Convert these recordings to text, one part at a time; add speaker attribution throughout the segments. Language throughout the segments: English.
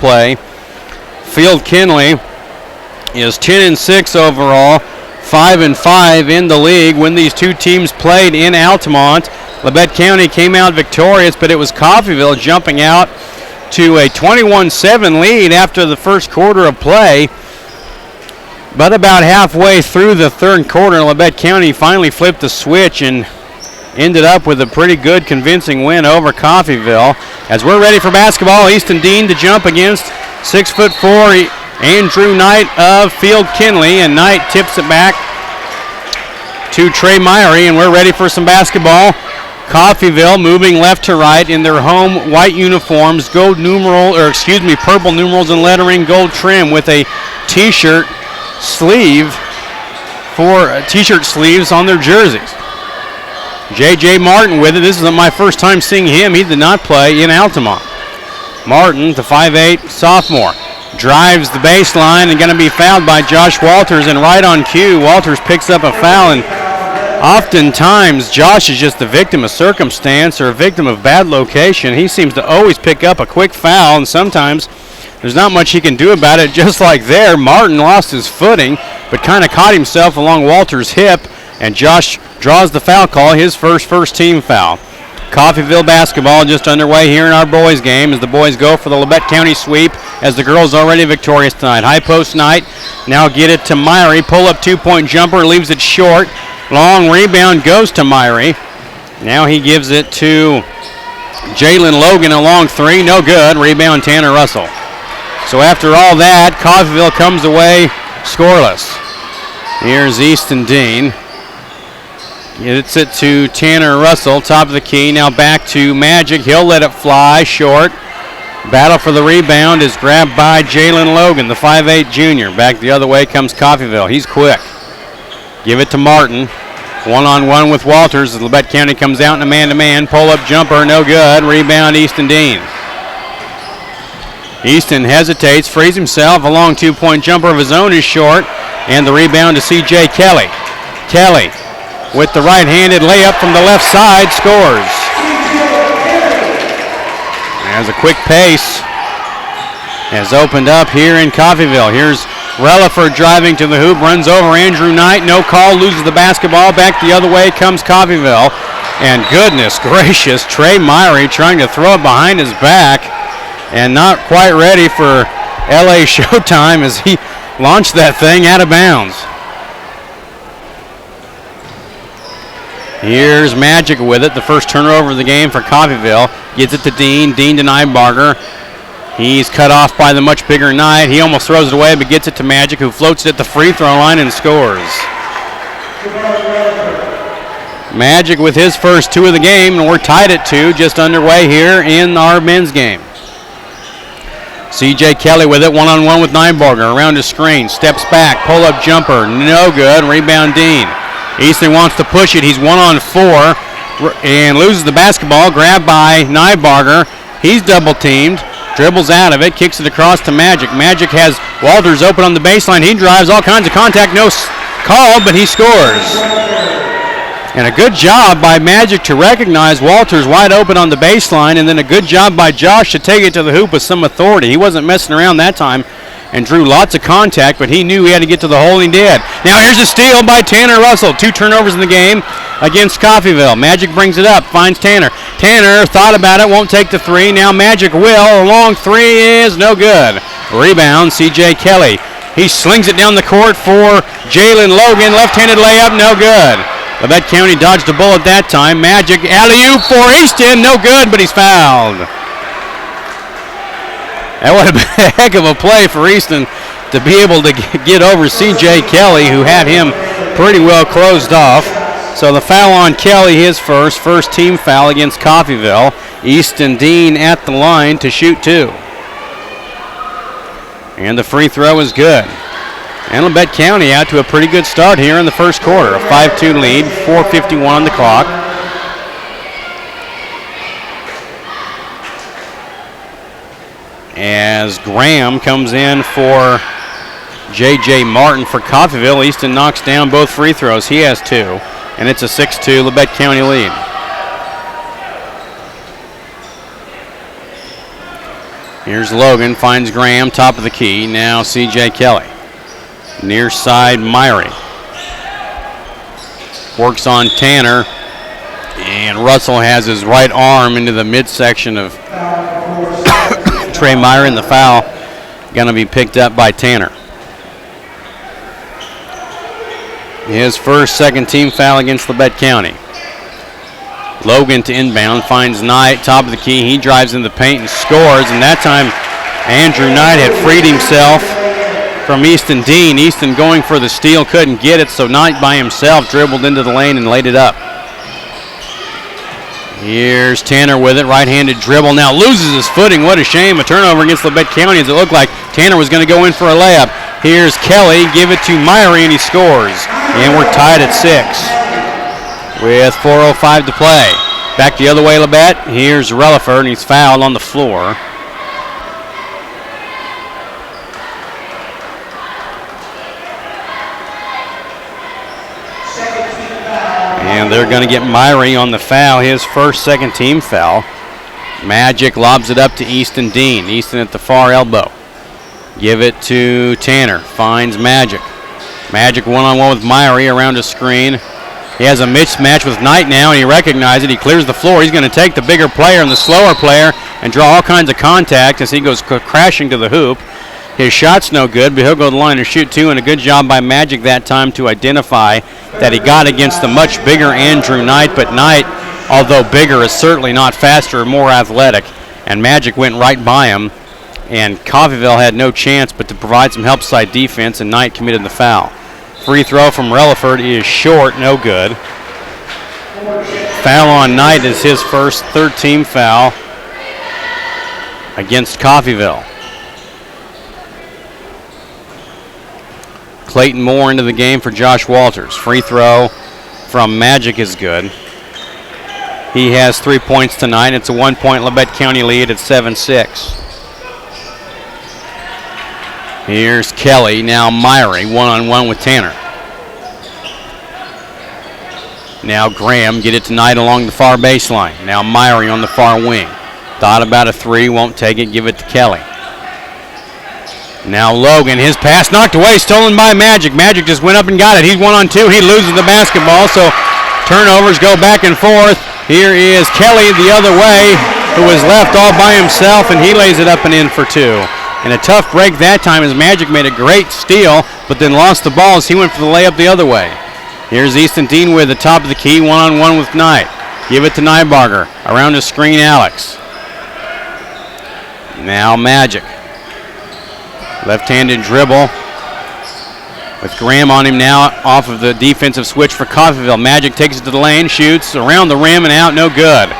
Speaker 1: play. Field Kinley is 10-6 overall, 5-5 in the league when these two teams played in Altamont. Labette County came out victorious, but it was Coffeyville jumping out to a 21-7 lead after the first quarter of play. But about halfway through the third quarter, Labette County finally flipped the switch and ended up with a pretty good convincing win over Coffeyville. As we're ready for basketball, Easton Dean to jump against 6'4" Andrew Knight of Field Kinley, and Knight tips it back to Trey Myrie, and we're ready for some basketball. Coffeyville moving left to right in their home white uniforms, purple numerals and lettering, gold trim with a t-shirt sleeves on their jerseys. J.J. Martin with it. This is my first time seeing him. He did not play in Altamont. Martin, the 5'8" sophomore, drives the baseline and going to be fouled by Josh Walters, and right on cue, Walters picks up a foul, and oftentimes Josh is just the victim of circumstance or a victim of bad location. He seems to always pick up a quick foul, and sometimes there's not much he can do about it. Just like there, Martin lost his footing, but kind of caught himself along Walter's hip, and Josh draws the foul call, his first team foul. Coffeyville basketball just underway here in our boys game as the boys go for the Labette County sweep, as the girls already victorious tonight. High post Knight, now get it to Myrie, pull up 2-point jumper, leaves it short. Long rebound goes to Myrie. Now he gives it to Jalen Logan, a long three, no good. Rebound Tanner Russell. So after all that, Coffeyville comes away scoreless. Here's Easton Dean. Gets it to Tanner Russell, top of the key. Now back to Magic. He'll let it fly short. Battle for the rebound is grabbed by Jalen Logan, the 5'8" junior. Back the other way comes Coffeyville. He's quick. Give it to Martin. One-on-one with Walters as Labette County comes out in a man-to-man. Pull-up jumper, no good. Rebound Easton Dean. Easton hesitates, frees himself. A long 2-point jumper of his own is short. And the rebound to C.J. Kelly. Kelly with the right-handed layup from the left side scores. As a quick pace has opened up here in Coffeyville. Here's Relaford driving to the hoop, runs over Andrew Knight. No call, loses the basketball. Back the other way comes Coffeyville. And goodness gracious, Trey Myrie trying to throw it behind his back and not quite ready for LA Showtime as he launched that thing out of bounds. Here's Magic with it, the first turnover of the game for Coffeyville. Gets it to Dean, Dean to Nybarger. He's cut off by the much bigger Knight. He almost throws it away, but gets it to Magic, who floats it at the free throw line and scores. Magic with his first two of the game, and we're tied at 2, just underway here in our men's game. C.J. Kelly with it, one-on-one with Nybarger, around his screen, steps back, pull-up jumper, no good, rebound Dean. Easton wants to push it, he's 1-on-4, and loses the basketball, grabbed by Nybarger. He's double-teamed, dribbles out of it, kicks it across to Magic. Magic has Walters open on the baseline, he drives, all kinds of contact, no call, but he scores. And a good job by Magic to recognize Walters wide open on the baseline, and then a good job by Josh to take it to the hoop with some authority. He wasn't messing around that time and drew lots of contact, but he knew he had to get to the hole, and he did. Now here's a steal by Tanner Russell. 2 turnovers in the game against Coffeyville. Magic brings it up, finds Tanner. Tanner thought about it, won't take the three. Now Magic will. A long three is no good. Rebound, C.J. Kelly. He slings it down the court for Jalen Logan. Left-handed layup, no good. Labette County dodged a bullet that time. Magic alley-oop for Easton. No good, but he's fouled. That would have been a heck of a play for Easton to be able to get over C.J. Kelly, who had him pretty well closed off. So the foul on Kelly, his first team foul against Coffeyville. Easton Dean at the line to shoot 2. And the free throw is good. And Labette County out to a pretty good start here in the first quarter. A 5-2 lead, 4:51 on the clock. As Graham comes in for J.J. Martin for Coffeyville, Easton knocks down both free throws. He has 2, and it's a 6-2 Labette County lead. Here's Logan, finds Graham, top of the key. Now C.J. Kelly. Near side, Myrie. Works on Tanner. And Russell has his right arm into the midsection of Trey Myrie, and the foul going to be picked up by Tanner. His first second team foul against Labette County. Logan to inbound, finds Knight, top of the key. He drives in the paint and scores, and that time Andrew Knight had freed himself from Easton Dean. Easton going for the steal, couldn't get it, so Knight by himself dribbled into the lane and laid it up. Here's Tanner with it, right-handed dribble, now loses his footing. What a shame, a turnover against Labette County as it looked like Tanner was going to go in for a layup. Here's Kelly, give it to Myrie, and he scores. And we're tied at 6 with 4:05 to play. Back the other way, Labette. Here's Relaford, and he's fouled on the floor. And they're going to get Myrie on the foul, his first second team foul. Magic lobs it up to Easton Dean. Easton at the far elbow. Give it to Tanner. Finds Magic. Magic one-on-one with Myrie around a screen. He has a mismatch with Knight now, and he recognizes it. He clears the floor. He's going to take the bigger player and the slower player and draw all kinds of contact as he goes crashing to the hoop. His shot's no good, but he'll go to the line to shoot two, and a good job by Magic that time to identify that he got against the much bigger Andrew Knight, but Knight, although bigger, is certainly not faster or more athletic, and Magic went right by him, and Coffeyville had no chance but to provide some help side defense, and Knight committed the foul. Free throw from Relaford is short, no good. Foul on Knight is his first third team foul against Coffeyville. Clayton Moore into the game for Josh Walters. Free throw from Magic is good. He has 3 points tonight. It's a 1-point Labette County lead at 7-6. Here's Kelly, now Myrie, one-on-one with Tanner. Now Graham, get it to Knight along the far baseline. Now Myrie on the far wing. Thought about a three, won't take it, give it to Kelly. Now Logan, his pass knocked away, stolen by Magic. Magic just went up and got it. He's 1-on-2, he loses the basketball, so turnovers go back and forth. Here is Kelly the other way, who was left all by himself, and he lays it up and in for two. And a tough break that time as Magic made a great steal, but then lost the ball as he went for the layup the other way. Here's Easton Dean with the top of the key, one-on-one with Knight. Give it to Nybarger. Around the screen, Alex. Now Magic. Left-handed dribble with Graham on him now off of the defensive switch for Coffeyville. Magic takes it to the lane, shoots around the rim and out, no good.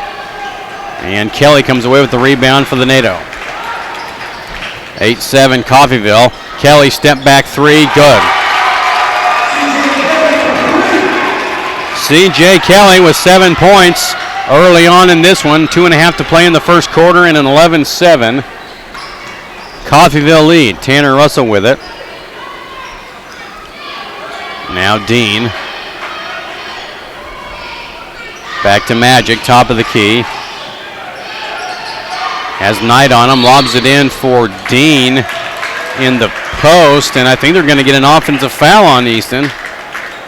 Speaker 1: And Kelly comes away with the rebound for the NATO. 8-7 Coffeyville. Kelly step back three, good. C.J. Kelly with 7 points early on in this one. 2.5 to play in the first quarter and an 11-7 Coffeyville lead. Tanner Russell with it. Now Dean. Back to Magic, top of the key. Has Knight on him, lobs it in for Dean in the post, and I think they're going to get an offensive foul on Easton.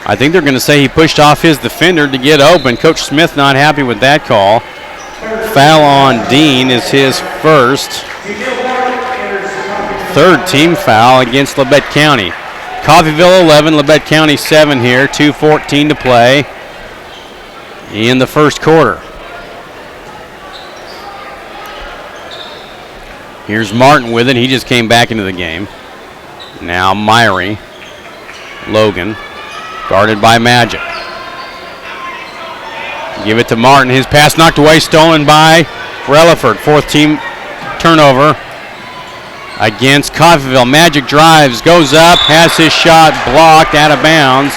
Speaker 1: I think they're going to say he pushed off his defender to get open. Coach Smith not happy with that call. Foul on Dean is his first. Third team foul against Labette County. Coffeyville 11, Labette County 7 here. 2:14 to play in the first quarter. Here's Martin with it. He just came back into the game. Now Myrie. Logan. Guarded by Magic. Give it to Martin. His pass knocked away, stolen by Relaford. Fourth team turnover against Coffeyville. Magic drives, goes up, has his shot blocked out of bounds,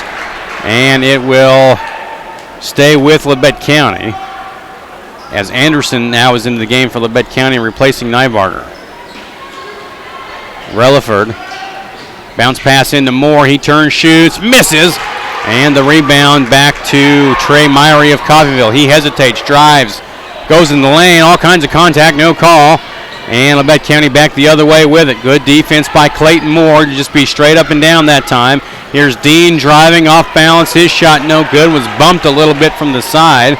Speaker 1: and it will stay with Labette County as Anderson now is into the game for Labette County, replacing Nybarger. Relaford. Bounce pass into Moore. He turns, shoots, misses. And the rebound back to Trey Myrie of Coffeyville. He hesitates, drives, goes in the lane, all kinds of contact, no call. And Labette County back the other way with it. Good defense by Clayton Moore to just be straight up and down that time. Here's Dean driving off balance. His shot no good. Was bumped a little bit from the side.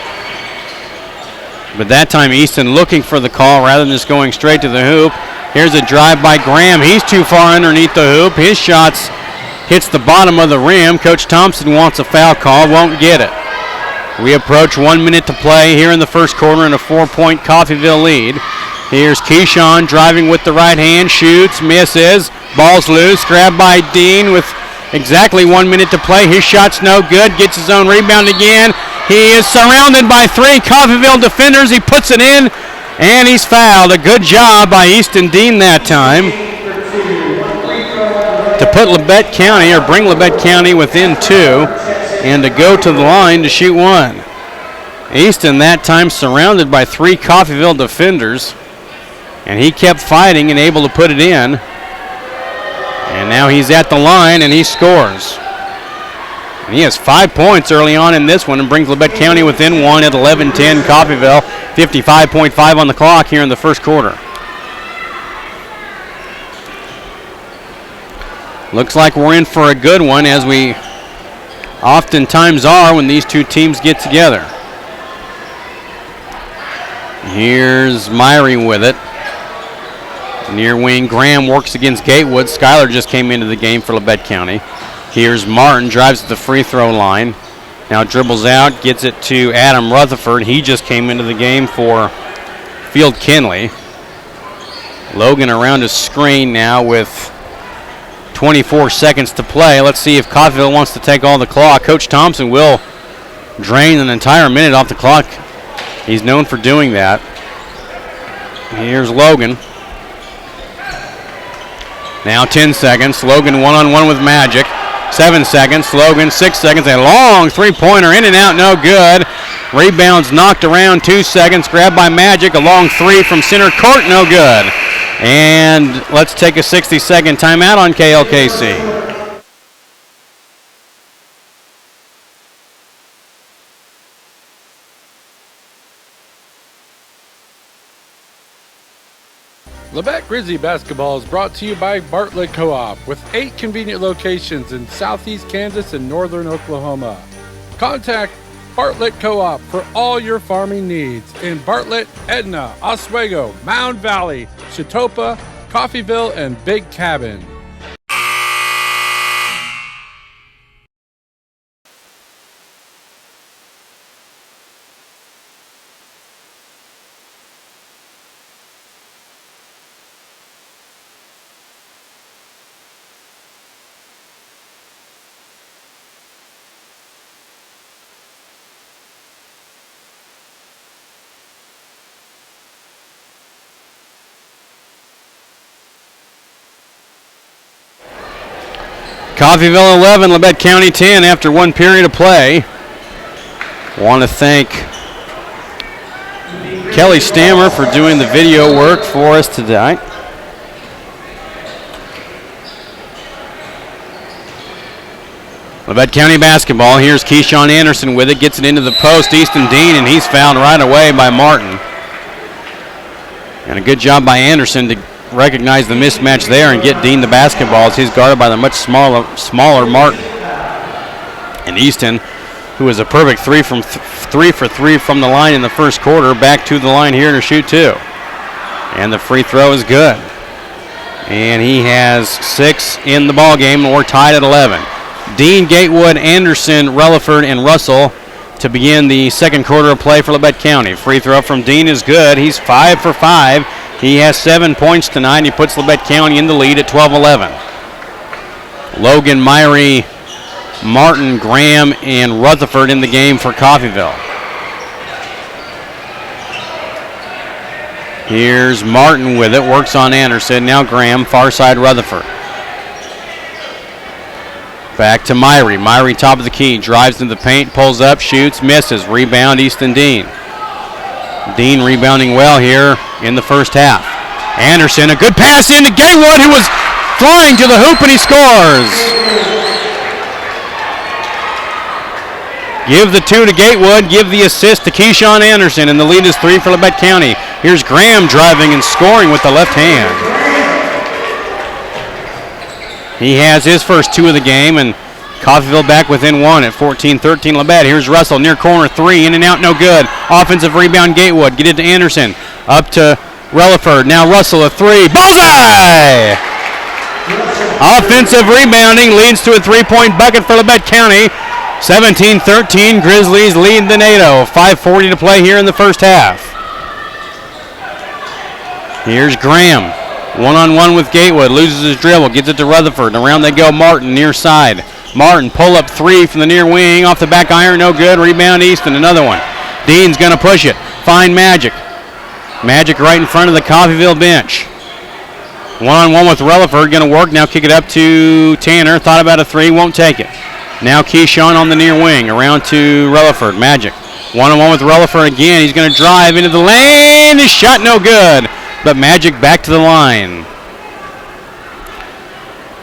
Speaker 1: But that time Easton looking for the call rather than just going straight to the hoop. Here's a drive by Graham. He's too far underneath the hoop. His shots hits the bottom of the rim. Coach Thompson wants a foul call. Won't get it. We approach 1 minute to play here in the first quarter in a 4-point Coffeyville lead. Here's Keyshawn driving with the right hand. Shoots, misses. Ball's loose. Grabbed by Dean with exactly 1 minute to play. His shot's no good. Gets his own rebound again. He is surrounded by 3 Coffeyville defenders. He puts it in, and he's fouled. A good job by Easton Dean that time to put Labette County, or bring Labette County within 2, and to go to the line to shoot 1. Easton that time surrounded by 3 Coffeyville defenders, and he kept fighting and able to put it in. And now he's at the line and he scores. And he has 5 points early on in this one and brings Labette County within 1 at 11-10 Coffeyville. 55.5 on the clock here in the first quarter. Looks like we're in for a good one, as we oftentimes are when these two teams get together. Here's Myrie with it. Near wing, Graham works against Gatewood. Schuyler just came into the game for Labette County. Here's Martin, drives to the free throw line. Now dribbles out, gets it to Adam Rutherford. He just came into the game for Field Kinley. Logan around his screen now with 24 seconds to play. Let's see if Coffeyville wants to take all the clock. Coach Thompson will drain an entire minute off the clock. He's known for doing that. Here's Logan. Now 10 seconds. Logan one-on-one with Magic. 7 seconds. Logan 6 seconds. A long three-pointer in and out, no good. Rebounds knocked around. 2 seconds. Grabbed by Magic. A long three from center court, no good. And let's take a 60-second timeout on KLKC.
Speaker 2: Labette Grizzly basketball is brought to you by Bartlett Co-op, with 8 convenient locations in southeast Kansas and northern Oklahoma. Contact Bartlett Co-op for all your farming needs in Bartlett, Edna, Oswego, Mound Valley, Chautauqua, Coffeyville, and Big Cabin.
Speaker 1: Coffeyville 11, Labette County 10 after 1 period of play. Want to thank Kelly Stammer for doing the video work for us tonight. Labette County basketball. Here's Keyshawn Anderson with it. Gets it into the post. Easton Dean, and he's fouled right away by Martin. And a good job by Anderson to recognize the mismatch there and get Dean the basketball, as he's guarded by the much smaller Martin. And Easton, who is a perfect 3 for 3 from the line in the first quarter, back to the line here to shoot 2. And the free throw is good. And he has 6 in the ball game, and we're tied at 11. Dean, Gatewood, Anderson, Rutherford, and Russell to begin the second quarter of play for Labette County. Free throw from Dean is good. He's 5 for 5. He has 7 points tonight. He puts Labette County in the lead at 12-11. Logan, Myrie, Martin, Graham, and Rutherford in the game for Coffeyville. Here's Martin with it. Works on Anderson. Now Graham, far side Rutherford. Back to Myrie. Myrie, top of the key. Drives into the paint, pulls up, shoots, misses. Rebound, Easton Dean. Dean rebounding well here in the first half. Anderson, a good pass into Gatewood, who was flying to the hoop, and he scores. Give the 2 to Gatewood. Give the assist to Keyshawn Anderson. And the lead is 3 for Labette County. Here's Graham driving and scoring with the left hand. He has his first 2 of the game, and Coffeyville back within 1 at 14-13 Labette. Here's Russell, near corner 3, in and out, no good. Offensive rebound, Gatewood. Get it to Anderson. Up to Relaford. Now Russell, a 3. Bullseye! Offensive rebounding leads to a 3-point bucket for Labette County. 17-13, Grizzlies lead the NATO. 5:40 to play here in the first half. Here's Graham. One-on-one with Gatewood. Loses his dribble. Gets it to Rutherford. Around they go. Martin near side. Martin pull up 3 from the near wing. Off the back iron. No good. Rebound Easton. Another one. Dean's going to push it. Find Magic. Magic right in front of the Coffeyville bench. One-on-one with Rutherford. Going to work. Now kick it up to Tanner. Thought about a 3. Won't take it. Now Keyshawn on the near wing. Around to Rutherford. Magic. One-on-one with Rutherford again. He's going to drive into the lane. His shot no good. But Magic back to the line.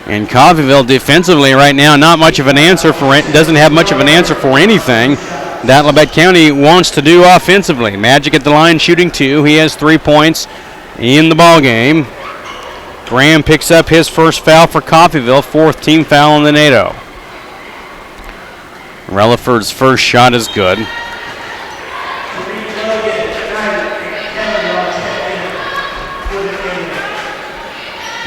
Speaker 1: And Coffeyville defensively right now, not much of an answer for it. Doesn't have much of an answer for anything that Labette County wants to do offensively. Magic at the line shooting 2. He has 3 points in the ball game. Graham picks up his first foul for Coffeyville, 4th team foul in the NATO. Relaford's first shot is good.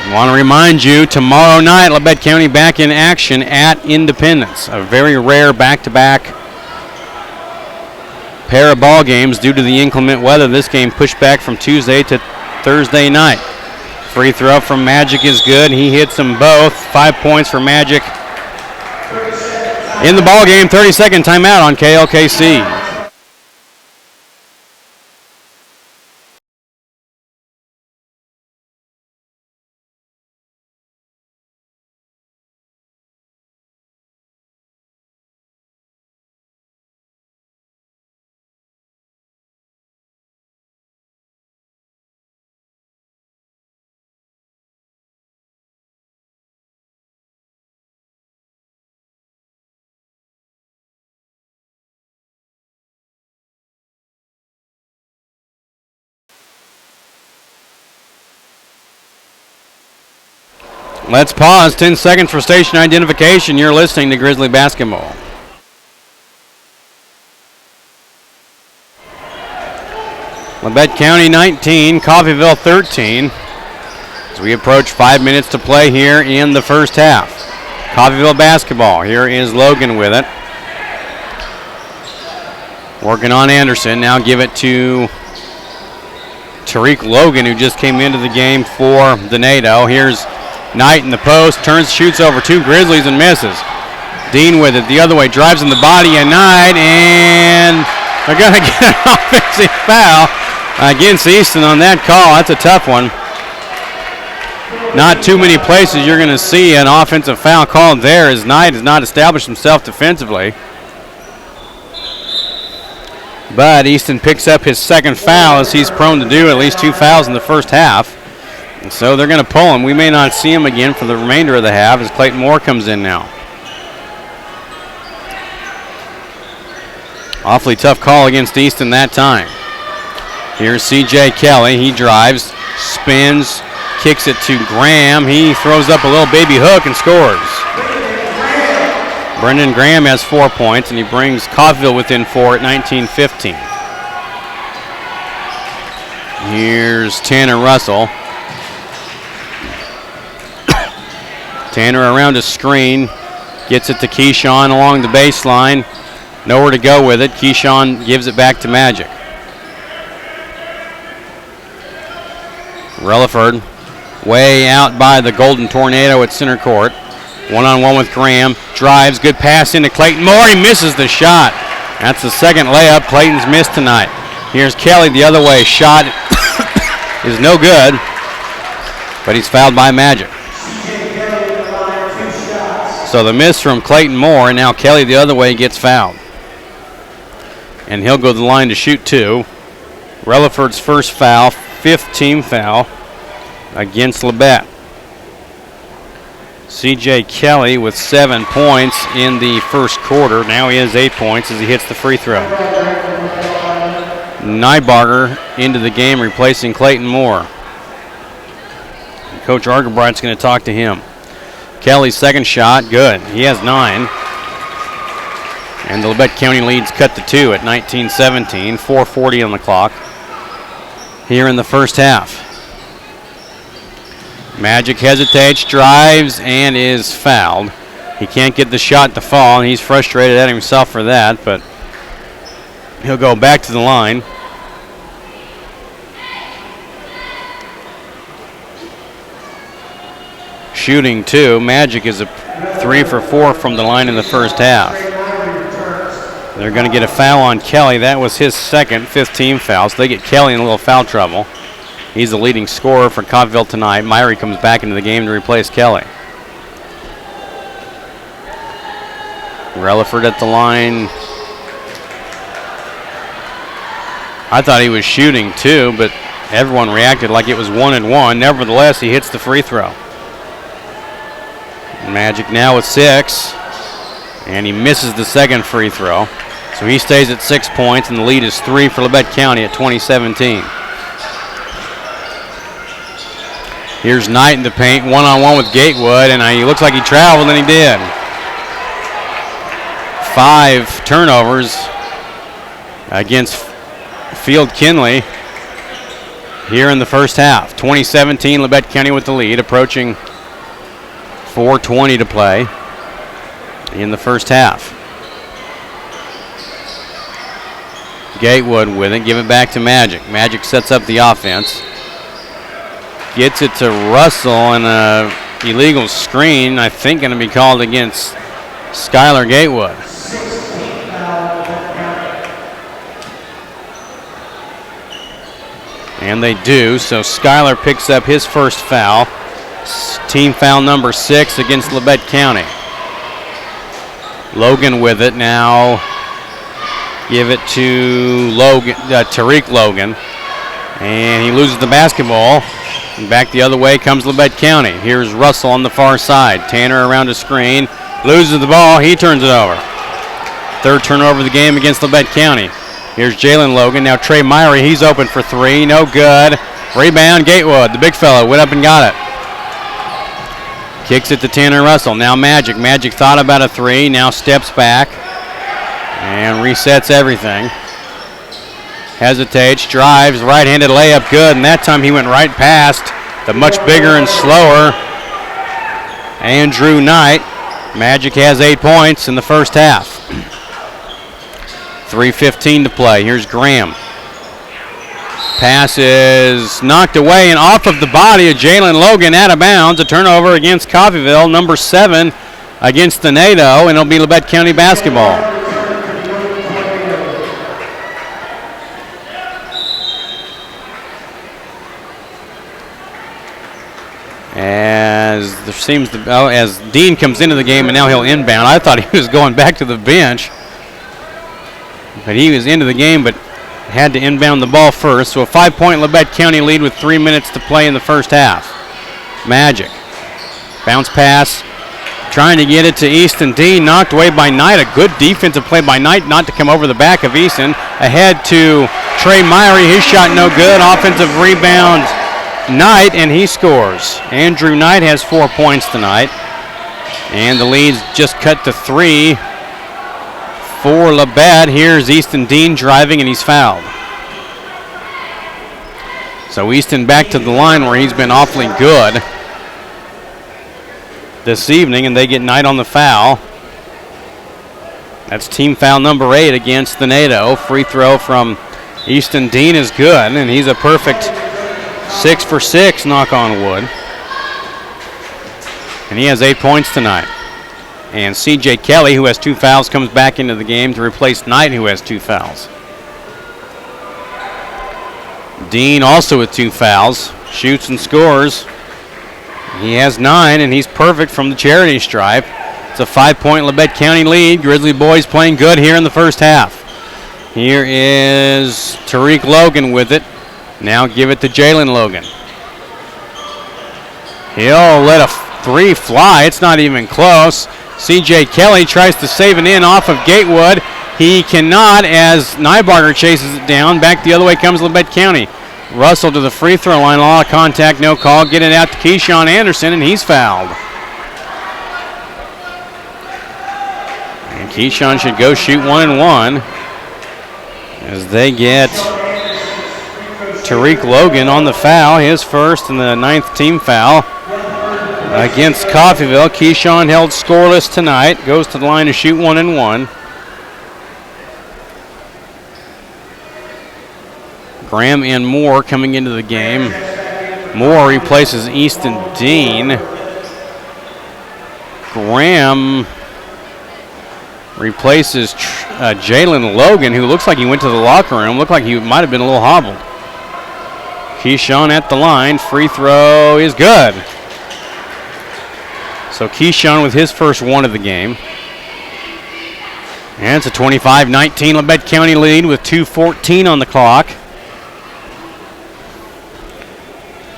Speaker 1: I want to remind you, tomorrow night, Labette County back in action at Independence. A very rare back-to-back pair of ball games due to the inclement weather. This game pushed back from Tuesday to Thursday night. Free throw from Magic is good. He hits them both. 5 points for Magic. In the ball game, 30-second timeout on KLKC. Let's pause. 10 seconds for station identification. You're listening to Grizzly Basketball. Labette County 19, Coffeyville 13. As we approach 5 minutes to play here in the first half. Coffeyville basketball. Here is Logan with it. Working on Anderson. Now give it to Tariq Logan, who just came into the game for the NATO. Here's Knight in the post, turns, shoots over 2 Grizzlies and misses. Dean with it the other way, drives in the body of Knight, and they're going to get an offensive foul against Easton on that call. That's a tough one. Not too many places you're going to see an offensive foul called there, as Knight has not established himself defensively. But Easton picks up his second foul, as he's prone to do, at least 2 fouls in the first half. And so they're going to pull him. We may not see him again for the remainder of the half as Clayton Moore comes in now. Awfully tough call against Easton that time. Here's C.J. Kelly. He drives, spins, kicks it to Graham. He throws up a little baby hook and scores. Brendan Graham has 4 points, and he brings Coffeyville within 4 at 19-15. Here's Tanner Russell. Tanner around a screen, gets it to Keyshawn along the baseline. Nowhere to go with it. Keyshawn gives it back to Magic. Relaford way out by the Golden Tornado at center court. One-on-one with Graham. Drives, good pass into Clayton Moore. He misses the shot. That's the second layup Clayton's missed tonight. Here's Kelly the other way. Shot is no good, but he's fouled by Magic. So the miss from Clayton Moore, and now Kelly the other way gets fouled. And he'll go to the line to shoot 2. Relaford's first foul, 5th team foul against Labette. C.J. Kelly with 7 points in the first quarter. Now he has 8 points as he hits the free throw. Nybarger into the game, replacing Clayton Moore. Coach Argerbright's going to talk to him. Kelly's second shot, good. He has 9. And the Labette County lead's cut to 2 at 19-17, 4:40 on the clock here in the first half. Magic hesitates, drives, and is fouled. He can't get the shot to fall, and he's frustrated at himself for that, but he'll go back to the line. Shooting 2. Magic is a 3 for 4 from the line in the first half. They're going to get a foul on Kelly. That was his second, 5th team foul, so they get Kelly in a little foul trouble. He's the leading scorer for Coffeyville tonight. Myrie comes back into the game to replace Kelly. Relaford at the line. I thought he was shooting 2, but everyone reacted like it was 1-1. Nevertheless, he hits the free throw. Magic now with 6, and he misses the second free throw. So he stays at 6 points, and the lead is 3 for Labette County at 20-17. Here's Knight in the paint, one-on-one with Gatewood, and he looks like he traveled, and he did. 5 turnovers against Field Kinley here in the first half. 20-17, Labette County with the lead, approaching 4:20 to play in the first half. Gatewood with it, give it back to Magic. Magic sets up the offense. Gets it to Russell, and an illegal screen, I think, going to be called against Skylar Gatewood. And they do, so Skylar picks up his first foul. Team foul number 6 against Labette County. Logan with it now. Give it to Tariq Logan. And he loses the basketball. And back the other way comes Labette County. Here's Russell on the far side. Tanner around a screen. Loses the ball. He turns it over. 3rd turnover of the game against Labette County. Here's Jalen Logan. Now Trey Myrie. He's open for 3. No good. Rebound Gatewood. The big fellow went up and got it. Kicks it to Tanner Russell. Now Magic. Magic thought about a 3. Now steps back and resets everything. Hesitates, drives, right-handed layup, good, and that time he went right past the much bigger and slower Andrew Knight. Magic has 8 points in the first half. 3:15 to play. Here's Graham. Pass is knocked away and off of the body of Jalen Logan, out of bounds. A turnover against Coffeyville, number 7 against the NATO, and it'll be Labette County basketball. As there seems to, as Dean comes into the game, and now he'll inbound. I thought he was going back to the bench, but he was into the game, but had to inbound the ball first. So a 5-point Labette County lead with 3 minutes to play in the first half. Magic. Bounce pass. Trying to get it to Easton Dean. Knocked away by Knight. A good defensive play by Knight not to come over the back of Easton. Ahead to Trey Myrie. His shot no good. Offensive rebound Knight, and he scores. Andrew Knight has 4 points tonight. And the lead's just cut to 3 for Labette. Here's Easton Dean driving, and he's fouled. So Easton back to the line where he's been awfully good this evening, and they get Knight on the foul. That's team foul number 8 against the NATO. Free throw from Easton Dean is good, and he's a perfect 6 for 6, knock on wood. And he has 8 points tonight. And C.J. Kelly, who has 2 fouls, comes back into the game to replace Knight, who has 2 fouls. Dean also with 2 fouls, shoots and scores. He has 9, and he's perfect from the charity stripe. It's a 5-point Labette County lead. Grizzly boys playing good here in the first half. Here is Tariq Logan with it. Now give it to Jalen Logan. He'll let a Three fly. It's not even close. C.J. Kelly tries to save it in off of Gatewood. He cannot as Nybarger chases it down. Back the other way comes Labette County. Russell to the free throw line. A lot of contact, no call. Get it out to Keyshawn Anderson, and he's fouled. And Keyshawn should go shoot 1 and 1 as they get Tariq Logan on the foul. His first and the 9th team foul against Coffeyville. Keyshawn held scoreless tonight. Goes to the line to shoot 1 and 1. Graham and Moore coming into the game. Moore replaces Easton Dean. Graham replaces Jalen Logan, who looks like he went to the locker room. Looked like he might have been a little hobbled. Keyshawn at the line. Free throw is good. So Keyshawn with his first one of the game. And it's a 25-19 Labette County lead with 2:14 on the clock.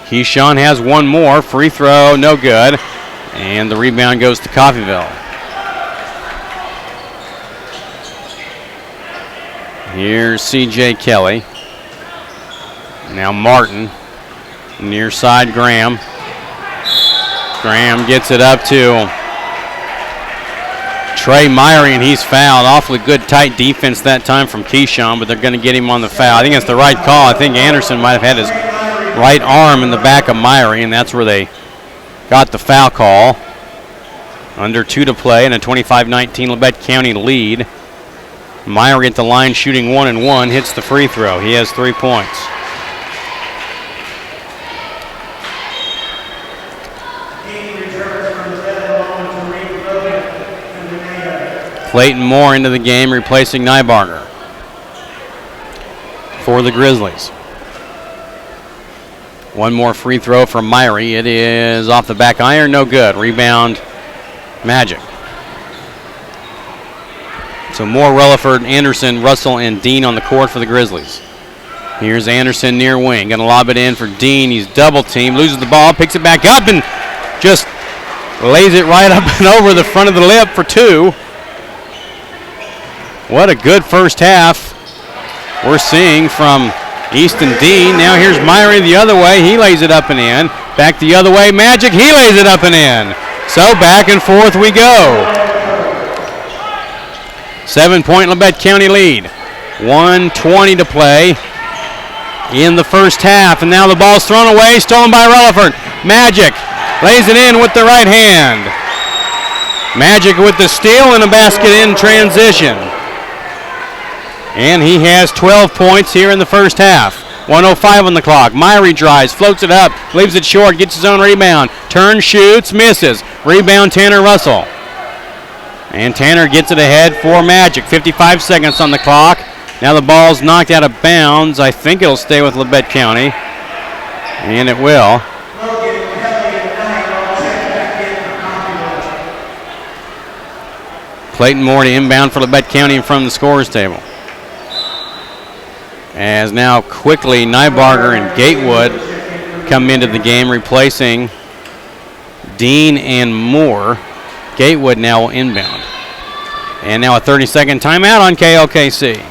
Speaker 1: Keyshawn has one more. Free throw, no good. And the rebound goes to Coffeyville. Here's C.J. Kelly. Now Martin. Near side, Graham. Graham gets it up to Trey Myrie, and he's fouled. Awfully good, tight defense that time from Keyshawn, but they're going to get him on the foul. I think it's the right call. I think Anderson might have had his right arm in the back of Myrie, and that's where they got the foul call. Under 2 to play and a 25-19 Labette County lead. Myrie at the line shooting 1 and 1, hits the free throw. He has 3 points. Clayton Moore into the game, replacing Nybarger for the Grizzlies. One more free throw from Myrie. It is off the back iron, no good. Rebound, Magic. So Moore, Relaford, Anderson, Russell, and Dean on the court for the Grizzlies. Here's Anderson near wing. Going to lob it in for Dean. He's double teamed, loses the ball, picks it back up, and just lays it right up and over the front of the lip for 2. What a good first half we're seeing from Easton Dean. Now here's Myrie the other way. He lays it up and in. Back the other way, Magic. He lays it up and in. So back and forth we go. 7-point Labette County lead. 1:20 to play in the first half. And now the ball's thrown away, stolen by Relaford. Magic lays it in with the right hand. Magic with the steal and a basket in transition. And he has 12 points here in the first half. 1:05 on the clock. Myrie drives, floats it up, leaves it short, gets his own rebound. Turns, shoots, misses. Rebound, Tanner Russell. And Tanner gets it ahead for Magic. 55 seconds on the clock. Now the ball's knocked out of bounds. I think it'll stay with Labette County. And it will. Clayton Moore to inbound for Labette County in front of the scorer's table. As now quickly Nybarger and Gatewood come into the game, replacing Dean and Moore. Gatewood now will inbound. And now a 30-second timeout on KLKC.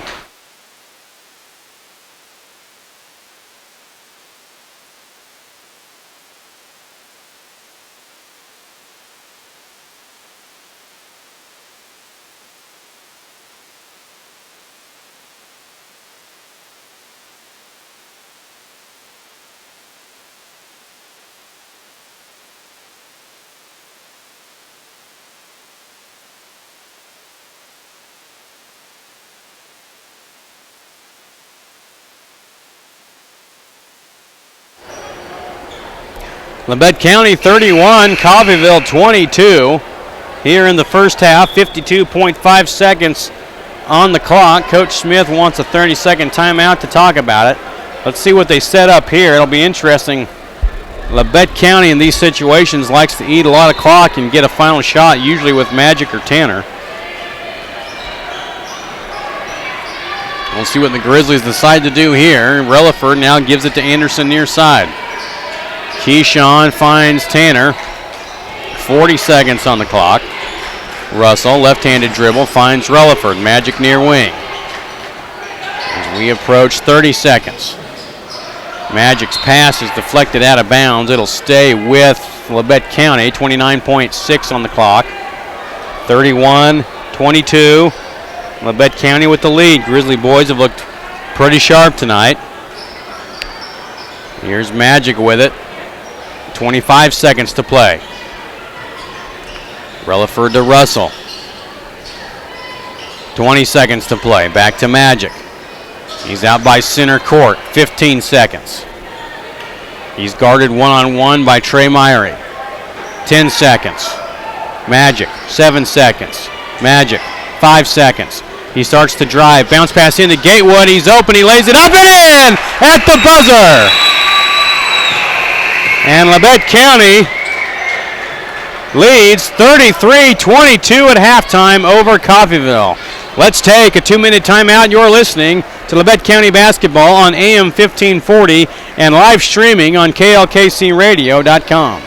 Speaker 1: Labette County 31, Coffeyville 22. Here in the first half, 52.5 seconds on the clock. Coach Smith wants a 30-second timeout to talk about it. Let's see what they set up here. It'll be interesting. Labette County in these situations likes to eat a lot of clock and get a final shot, usually with Magic or Tanner. We'll see what the Grizzlies decide to do here. Relaford now gives it to Anderson near side. Keyshawn finds Tanner. 40 seconds on the clock. Russell, left-handed dribble, finds Relaford. Magic near wing. As we approach 30 seconds. Magic's pass is deflected out of bounds. It'll stay with Labette County. 29.6 on the clock. 31-22. Labette County with the lead. Grizzly boys have looked pretty sharp tonight. Here's Magic with it. 25 seconds to play. Relaford to Russell. 20 seconds to play. Back to Magic. He's out by center court. 15 seconds. He's guarded one-on-one by Trey Myrie. 10 seconds. Magic. 7 seconds. Magic. 5 seconds. He starts to drive. Bounce pass into Gatewood. He's open. He lays it up and in at the buzzer. And Labette County leads 33-22 at halftime over Coffeyville. Let's take a 2-minute timeout. You're listening to Labette County basketball on AM 1540 and live streaming on klkcradio.com.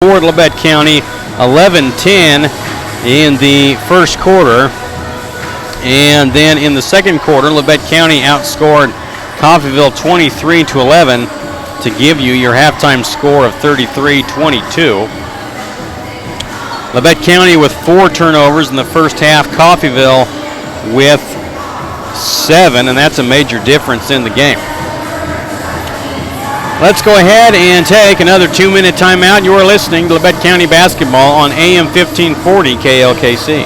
Speaker 1: Toward Labette County, 11-10 in the first quarter. And then in the second quarter, Labette County outscored Coffeyville 23-11 to give you your halftime score of 33-22. Labette County with 4 turnovers in the first half. Coffeyville with 7, and that's a major difference in the game. Let's go ahead and take another 2-minute timeout. You are listening to Labette County basketball on AM 1540 KLKC.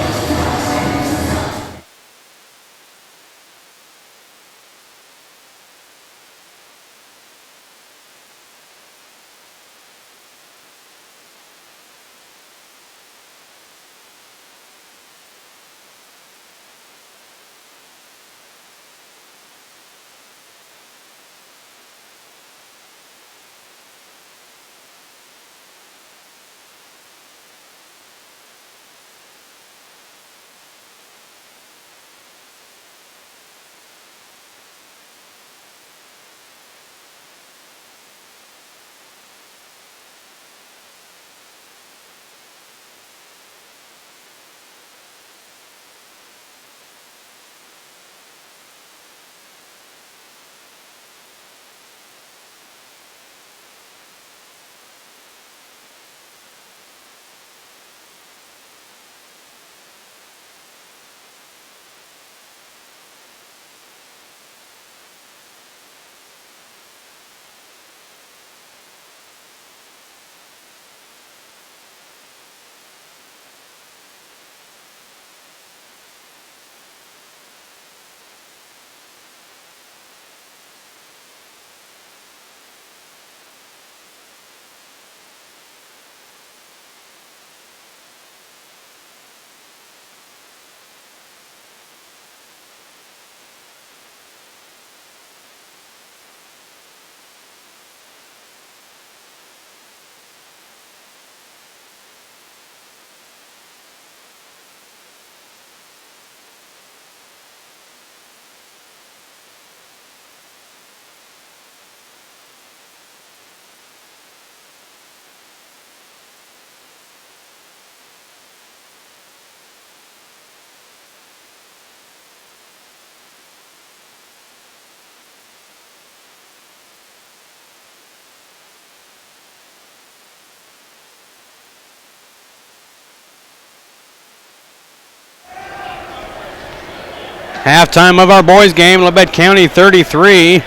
Speaker 1: Halftime of our boys game, Labette County 33,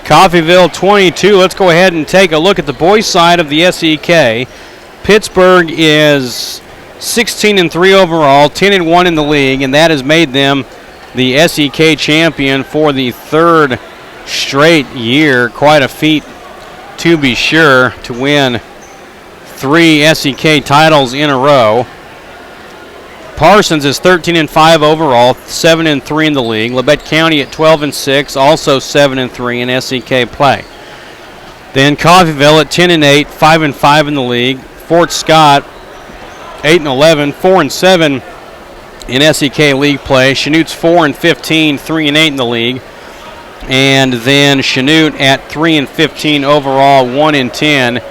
Speaker 1: Coffeyville 22. Let's go ahead and take a look at the boys side of the SEK. Pittsburgh is 16-3 overall, 10-1 in the league, and that has made them the SEK champion for the third straight year. Quite a feat, to be sure, to win 3 SEK titles in a row. Parsons is 13-5 overall, 7-3 in the league. Labette County at 12-6, also 7-3 in SEK play. Then Coffeyville at 10-8, 5-5 in the league. Fort Scott 8-11, 4-7 in SEK league play. Chanute's 4-15, 3-8 in the league. And then Chanute at 3-15 overall, 1-10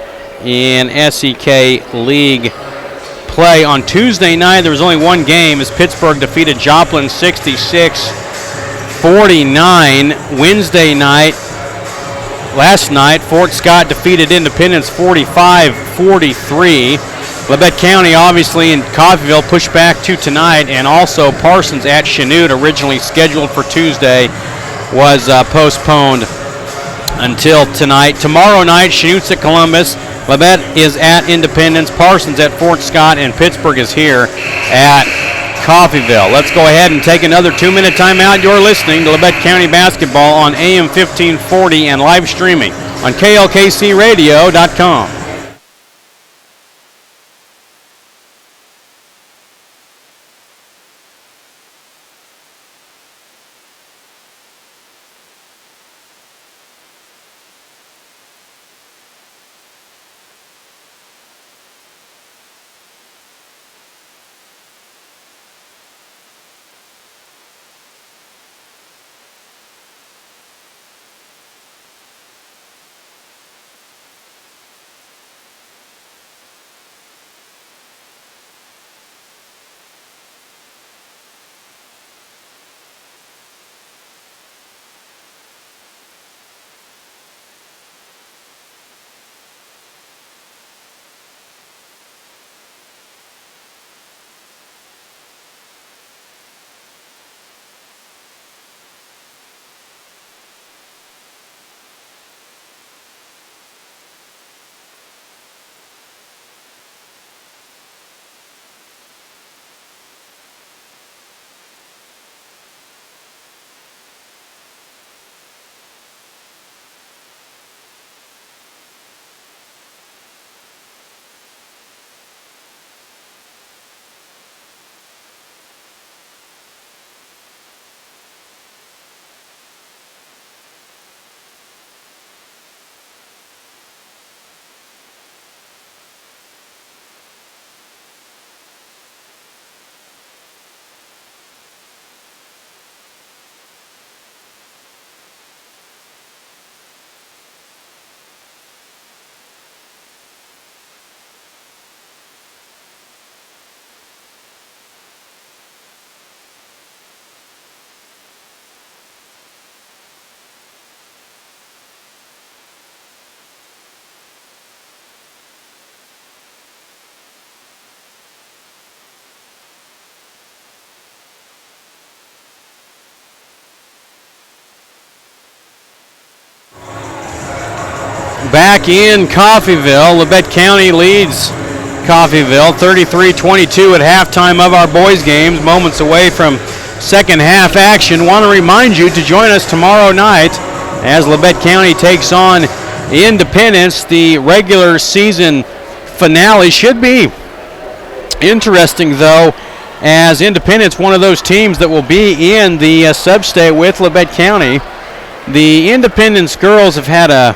Speaker 1: in SEK league play. On Tuesday night, there was only one game as Pittsburgh defeated Joplin 66-49. Wednesday night, last night, Fort Scott defeated Independence 45-43. Labette County, obviously, and Coffeyville pushed back to tonight, and also Parsons at Chanute, originally scheduled for Tuesday, was postponed until tonight. Tomorrow night, Chanute's at Columbus. Labette is at Independence, Parsons at Fort Scott, and Pittsburgh is here at Coffeyville. Let's go ahead and take another 2-minute timeout. You're listening to Labette County Basketball on AM 1540 and live streaming on KLKCRadio.com. Back in Coffeyville, Labette County leads Coffeyville 33-22 at halftime of our boys games, moments away from second half action. Want to remind you to join us tomorrow night as Labette County takes on Independence. The regular season finale should be interesting, though, as Independence, one of those teams that will be in the sub-state with Labette County. The Independence girls have had a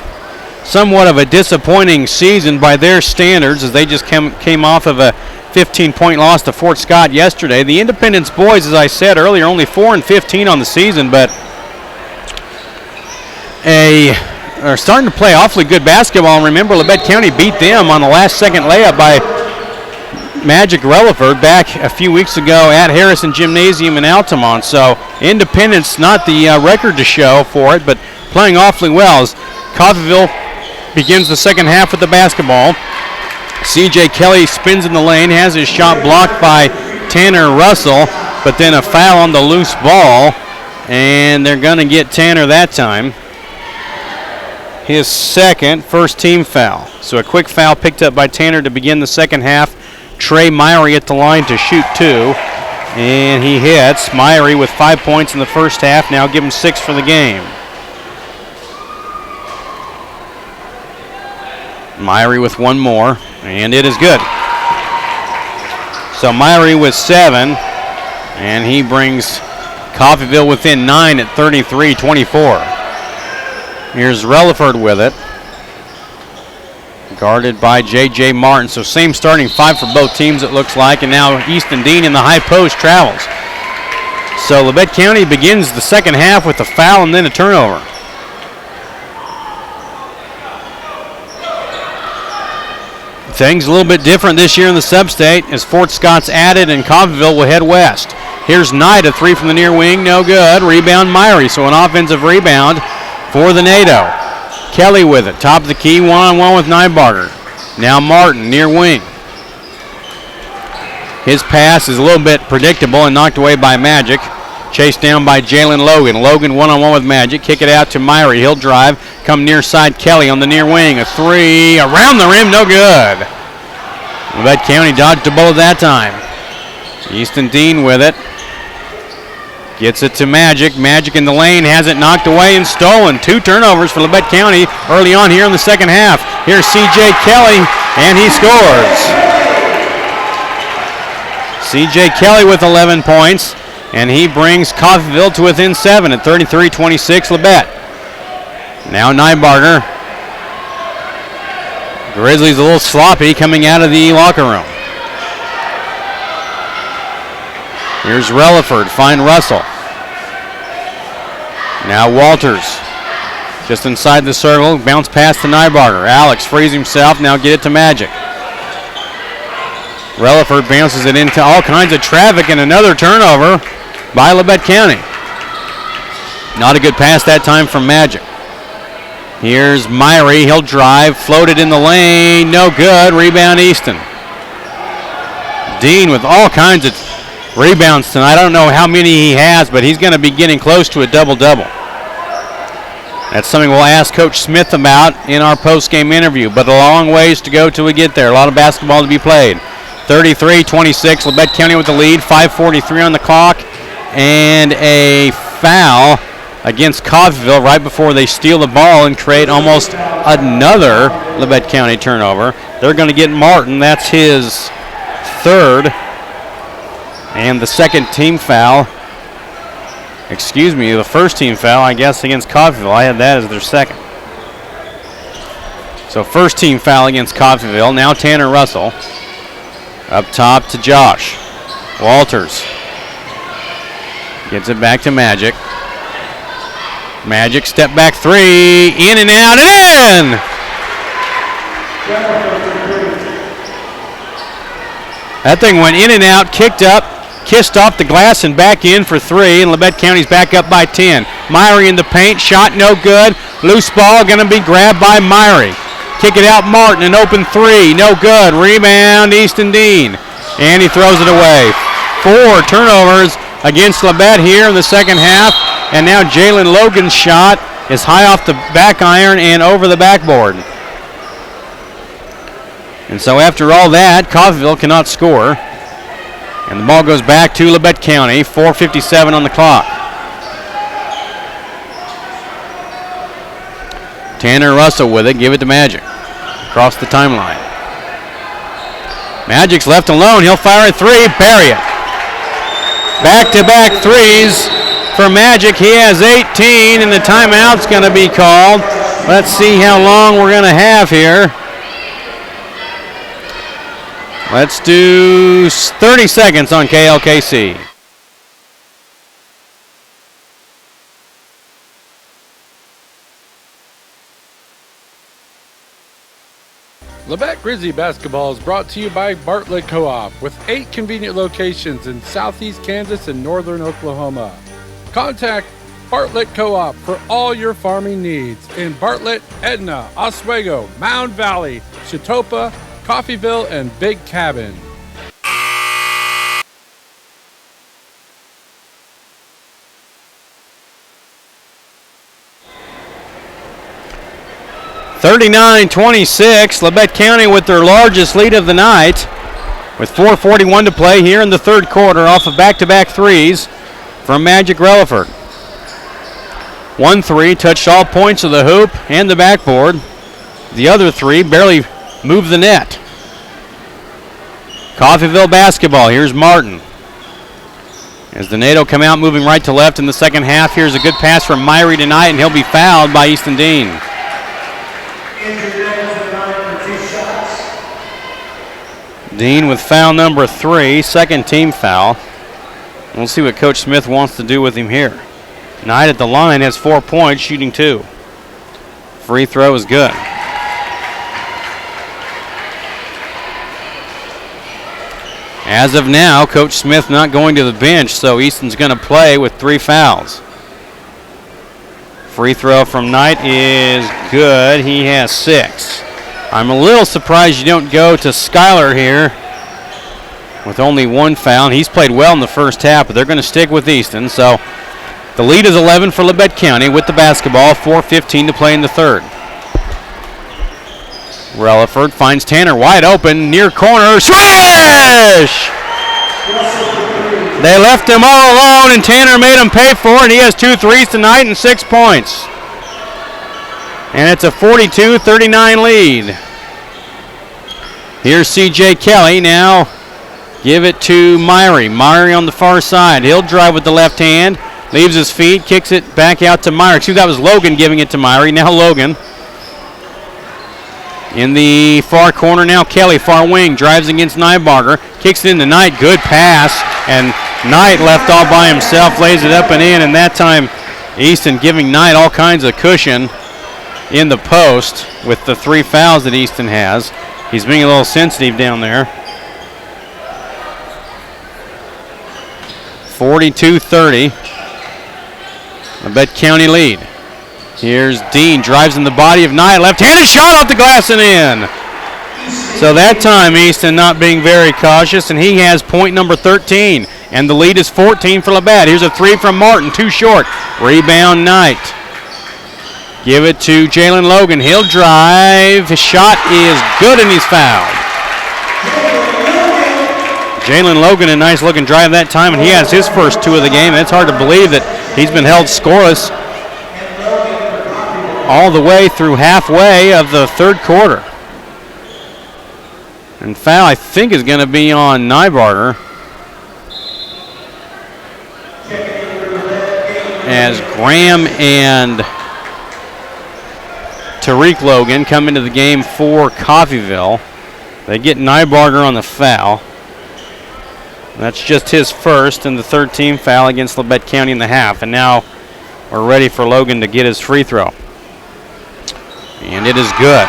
Speaker 1: somewhat of a disappointing season by their standards, as they just came off of a 15-point loss to Fort Scott yesterday. The Independence boys, as I said earlier, only 4-15 on the season, but are starting to play awfully good basketball. And remember, Labette County beat them on the last-second layup by Magic Relaford back a few weeks ago at Harrison Gymnasium in Altamont. So Independence, not the record to show for it, but playing awfully well as Coffeyville begins the second half with the basketball. C.J. Kelly spins in the lane, has his shot blocked by Tanner Russell, but then a foul on the loose ball And they're going to get Tanner that time. His second first team foul. So a quick foul picked up by Tanner to begin the second half. Trey Myrie at the line to shoot 2. And he hits. Myrie with 5 points in the first half. Now give him 6 for the game. Myrie with 1 more. And it is good. So Myrie with 7. And he brings Coffeyville within 9 at 33-24. Here's Relaford with it. Guarded by J.J. Martin. So same starting 5 for both teams, it looks like. And now Easton Dean in the high post travels. So Labette County begins the second half with a foul and then a turnover. Things a little bit different this year in the sub-state as Fort Scott's added and Coffeyville will head west. Here's Knight, a 3 from the near wing, no good. Rebound Myrie, so an offensive rebound for the NATO. Kelly with it, top of the key, one-on-one with Nybarger. Now Martin, near wing. His pass is a little bit predictable and knocked away by Magic. Chased down by Jalen Logan. Logan one-on-one with Magic. Kick it out to Myrie. He'll drive. Come near side Kelly on the near wing. A 3 around the rim, no good. Labette County dodged a bullet that time. Easton Dean with it. Gets it to Magic. Magic in the lane. Has it knocked away and stolen. 2 turnovers for Labette County early on here in the second half. Here's C.J. Kelly, and he scores. C.J. Kelly with 11 points, and he brings Coffeyville to within 7 at 33-26 Labette. Now Nybarger. Grizzly's a little sloppy coming out of the locker room. Here's Relaford, find Russell. Now Walters, just inside the circle, bounce pass to Nybarger. Alex frees himself, now get it to Magic. Relaford bounces it into all kinds of traffic and another turnover by Labette County. Not a good pass that time from Magic. Here's Myrie, he'll drive, floated in the lane, no good, rebound Easton. Dean with all kinds of rebounds tonight. I don't know how many he has, but he's going to be getting close to a double-double. That's something we'll ask Coach Smith about in our post-game interview, but a long ways to go till we get there. A lot of basketball to be played. 33-26, Labette County with the lead, 5:43 on the clock, and a foul against Coffeyville right before they steal the ball and create almost another Labette County turnover. They're going to get Martin. That's his third. And the second team foul. Excuse me, the first team foul, I guess, against Coffeyville. I had that as their second. So first team foul against Coffeyville. Now Tanner Russell. Up top to Josh. Walters. Gets it back to Magic. Magic, step back 3, in and out, and in! That thing went in and out, kicked up, kissed off the glass and back in for 3, and Labette County's back up by 10. Myrie in the paint, shot no good. Loose ball going to be grabbed by Myrie. Kick it out, Martin, an open 3, no good. Rebound, Easton Dean, and he throws it away. 4 turnovers against Labette here in the second half. And now Jalen Logan's shot is high off the back iron and over the backboard. And so after all that, Coffeyville cannot score. And the ball goes back to Labette County, 4:57 on the clock. Tanner Russell with it, give it to Magic. Across the timeline. Magic's left alone, he'll fire a 3, bury it. Back-to-back 3s. For Magic, he has 18, and the timeout's going to be called. Let's see how long we're going to have here. Let's do 30 seconds on KLKC.
Speaker 2: Labette Grizzly basketball is brought to you by Bartlett Co-op with 8 convenient locations in southeast Kansas and northern Oklahoma. Contact Bartlett Co-op for all your farming needs in Bartlett, Edna, Oswego, Mound Valley, Chitopa, Coffeyville, and Big Cabin.
Speaker 1: 39-26, Labette County with their largest lead of the night with 4:41 to play here in the third quarter off of back-to-back threes from Magic Relaford. 1 3 touched all points of the hoop and the backboard. The other 3 barely moved the net. Coffeyville basketball. Here's Martin. As the NATO come out moving right to left in the second half, here's a good pass from Myrie tonight, and he'll be fouled by Easton Dean. Dean with foul number 3, second team foul. We'll see what Coach Smith wants to do with him here. Knight at the line has 4 points, shooting 2. Free throw is good. As of now, Coach Smith not going to the bench, so Easton's going to play with 3 fouls. Free throw from Knight is good. He has 6. I'm a little surprised you don't go to Schuyler here with only 1 foul. He's played well in the first half, but they're going to stick with Easton. So the lead is 11 for Labette County with the basketball. 4:15 to play in the third. Relaford finds Tanner wide open, near corner, swish! They left him all alone, and Tanner made him pay for it, and he has 2 threes tonight and 6 points. And it's a 42-39 lead. Here's C.J. Kelly now. Give it to Myrie. Myrie on the far side. He'll drive with the left hand, leaves his feet, kicks it back out to Myrie. Excuse me, that was Logan giving it to Myrie. Now Logan. In the far corner now, Kelly, far wing, drives against Nybarger, kicks it into Knight, good pass, and Knight left all by himself, lays it up and in, and that time Easton giving Knight all kinds of cushion in the post with the 3 fouls that Easton has. He's being a little sensitive down there. 42-30, Labette County lead. Here's Dean, drives in the body of Knight, left-handed shot off the glass and in. So that time Easton not being very cautious, and he has point number 13, and the lead is 14 for Labette. Here's a 3 from Martin, too short. Rebound Knight. Give it to Jalen Logan. He'll drive. His shot is good, and he's fouled. Jalen Logan, a nice looking drive that time, and he has his first 2 of the game. It's hard to believe that he's been held scoreless all the way through halfway of the third quarter. And foul, I think, is going to be on Nybarger, as Graham and Tariq Logan come into the game for Coffeyville. They get Nybarger on the foul. That's just his first and the third team foul against Labette County in the half. And now we're ready for Logan to get his free throw. And it is good.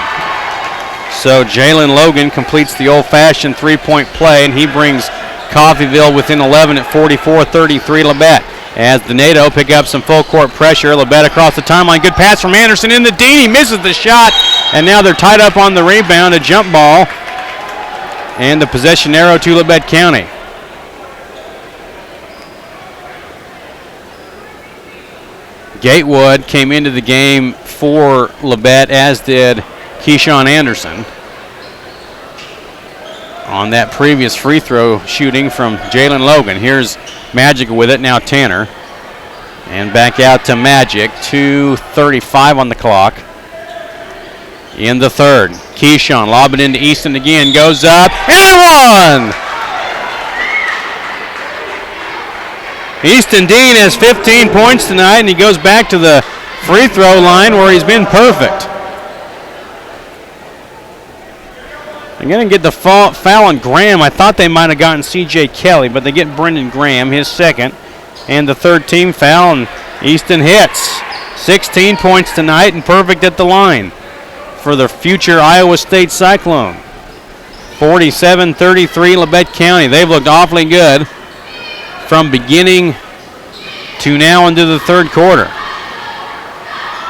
Speaker 1: So Jalen Logan completes the old-fashioned three-point play, and he brings Coffeyville within 11 at 44-33 Labette. As the NATO pick up some full-court pressure, Labette across the timeline. Good pass from Anderson in the Dean. He misses the shot, and now they're tied up on the rebound. A jump ball, and the possession arrow to Labette County. Gatewood came into the game for Labette, as did Keyshawn Anderson on that previous free throw shooting from Jalen Logan. Here's Magic with it, now Tanner. And back out to Magic, 2:35 on the clock in the third. Keyshawn lob it into Easton again, goes up, and one! Easton Dean has 15 points tonight, and he goes back to the free throw line where he's been perfect. They're going to get the foul on Graham. I thought they might have gotten C.J. Kelly, but they get Brendan Graham, his second, and the third team foul, and Easton hits. 16 points tonight and perfect at the line for the future Iowa State Cyclone. 47-33 Labette County. They've looked awfully good from beginning to now into the third quarter.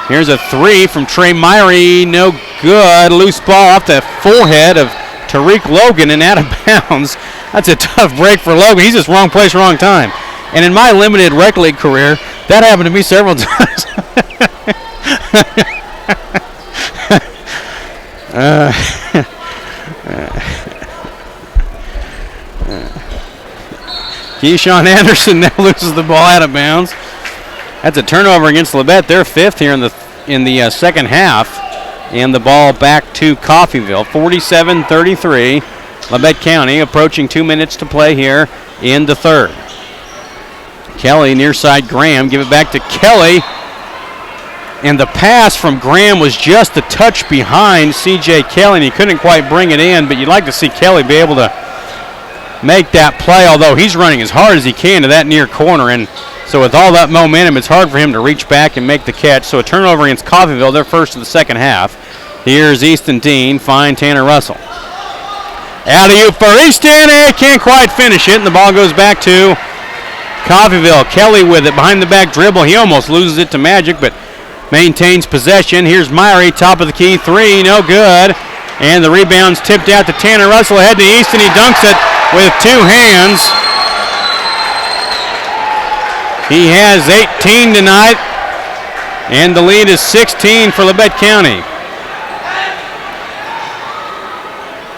Speaker 1: Here's a 3 from Trey Myrie, no good. Loose ball off the forehead of Tariq Logan and out of bounds. That's a tough break for Logan. He's just wrong place, wrong time. And in my limited rec league career, that happened to me several times. Keyshawn Anderson now loses the ball out of bounds. That's a turnover against Labette. They're fifth here in the second half. And the ball back to Coffeyville. 47-33. Labette County approaching 2 minutes to play here in the third. Kelly near side Graham. Give it back to Kelly. And the pass from Graham was just a touch behind C.J. Kelly, and he couldn't quite bring it in, but you'd like to see Kelly be able to make that play, although he's running as hard as he can to that near corner, and so with all that momentum, it's hard for him to reach back and make the catch. So a turnover against Coffeyville, their first of the second half. Here's Easton Dean, find Tanner Russell. Alley-oop for Easton, he can't quite finish it, and the ball goes back to Coffeyville. Kelly with it, behind the back dribble, he almost loses it to Magic, but maintains possession. Here's Myrie, top of the key, three, no good. And the rebound's tipped out to Tanner Russell, ahead to Easton. He dunks it with two hands. He has 18 tonight, and the lead is 16 for Labette County.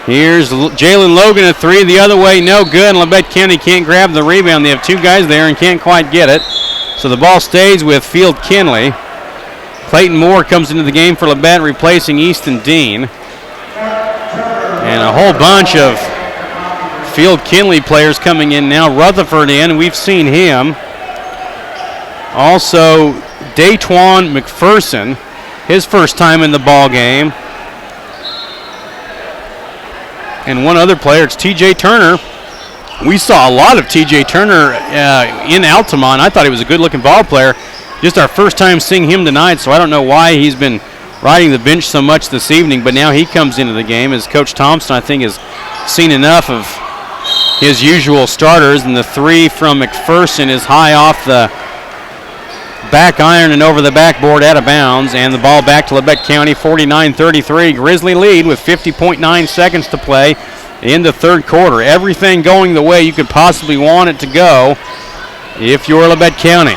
Speaker 1: Here's Jalen Logan, a three the other way, no good. And Labette County can't grab the rebound. They have two guys there and can't quite get it. So the ball stays with Field Kinley. Clayton Moore comes into the game for Labette, replacing Easton Dean. And a whole bunch of Field Kinley players coming in now. Rutherford in, we've seen him. Also, Daytwan McPherson, his first time in the ball game. And one other player, it's T.J. Turner. We saw a lot of T.J. Turner in Altamont. I thought he was a good-looking ball player. Just our first time seeing him tonight, so I don't know why he's been riding the bench so much this evening, but now he comes into the game as Coach Thompson, I think, has seen enough of his usual starters, and the three from McPherson is high off the back iron and over the backboard out of bounds, and the ball back to Labette County, 49-33. Grizzly lead with 50.9 seconds to play in the third quarter. Everything going the way you could possibly want it to go if you're Labette County.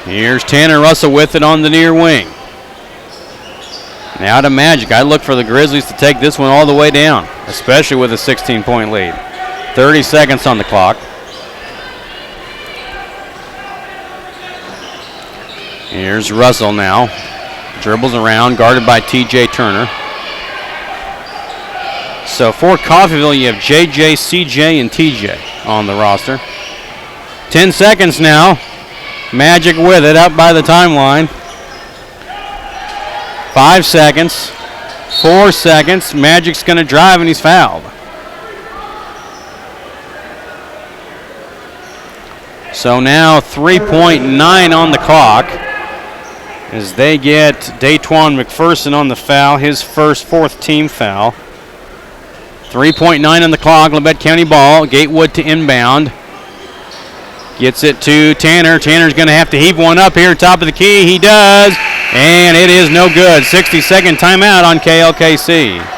Speaker 1: Here's Tanner Russell with it on the near wing. Now to Magic. I look for the Grizzlies to take this one all the way down, especially with a 16-point lead. 30 seconds on the clock. Here's Russell now. Dribbles around, guarded by T.J. Turner. So for Coffeyville, you have J.J., C.J., and T.J. on the roster. 10 seconds now. Magic with it, up by the timeline. 5 seconds. 4 seconds. Magic's going to drive, and he's fouled. So now 3.9 on the clock as they get Daytwan McPherson on the foul, his first fourth team foul. 3.9 on the clock, Labette County ball. Gatewood to inbound. Gets it to Tanner. Tanner's going to have to heave one up here, top of the key. He does, and it is no good. 60-second timeout on KLKC.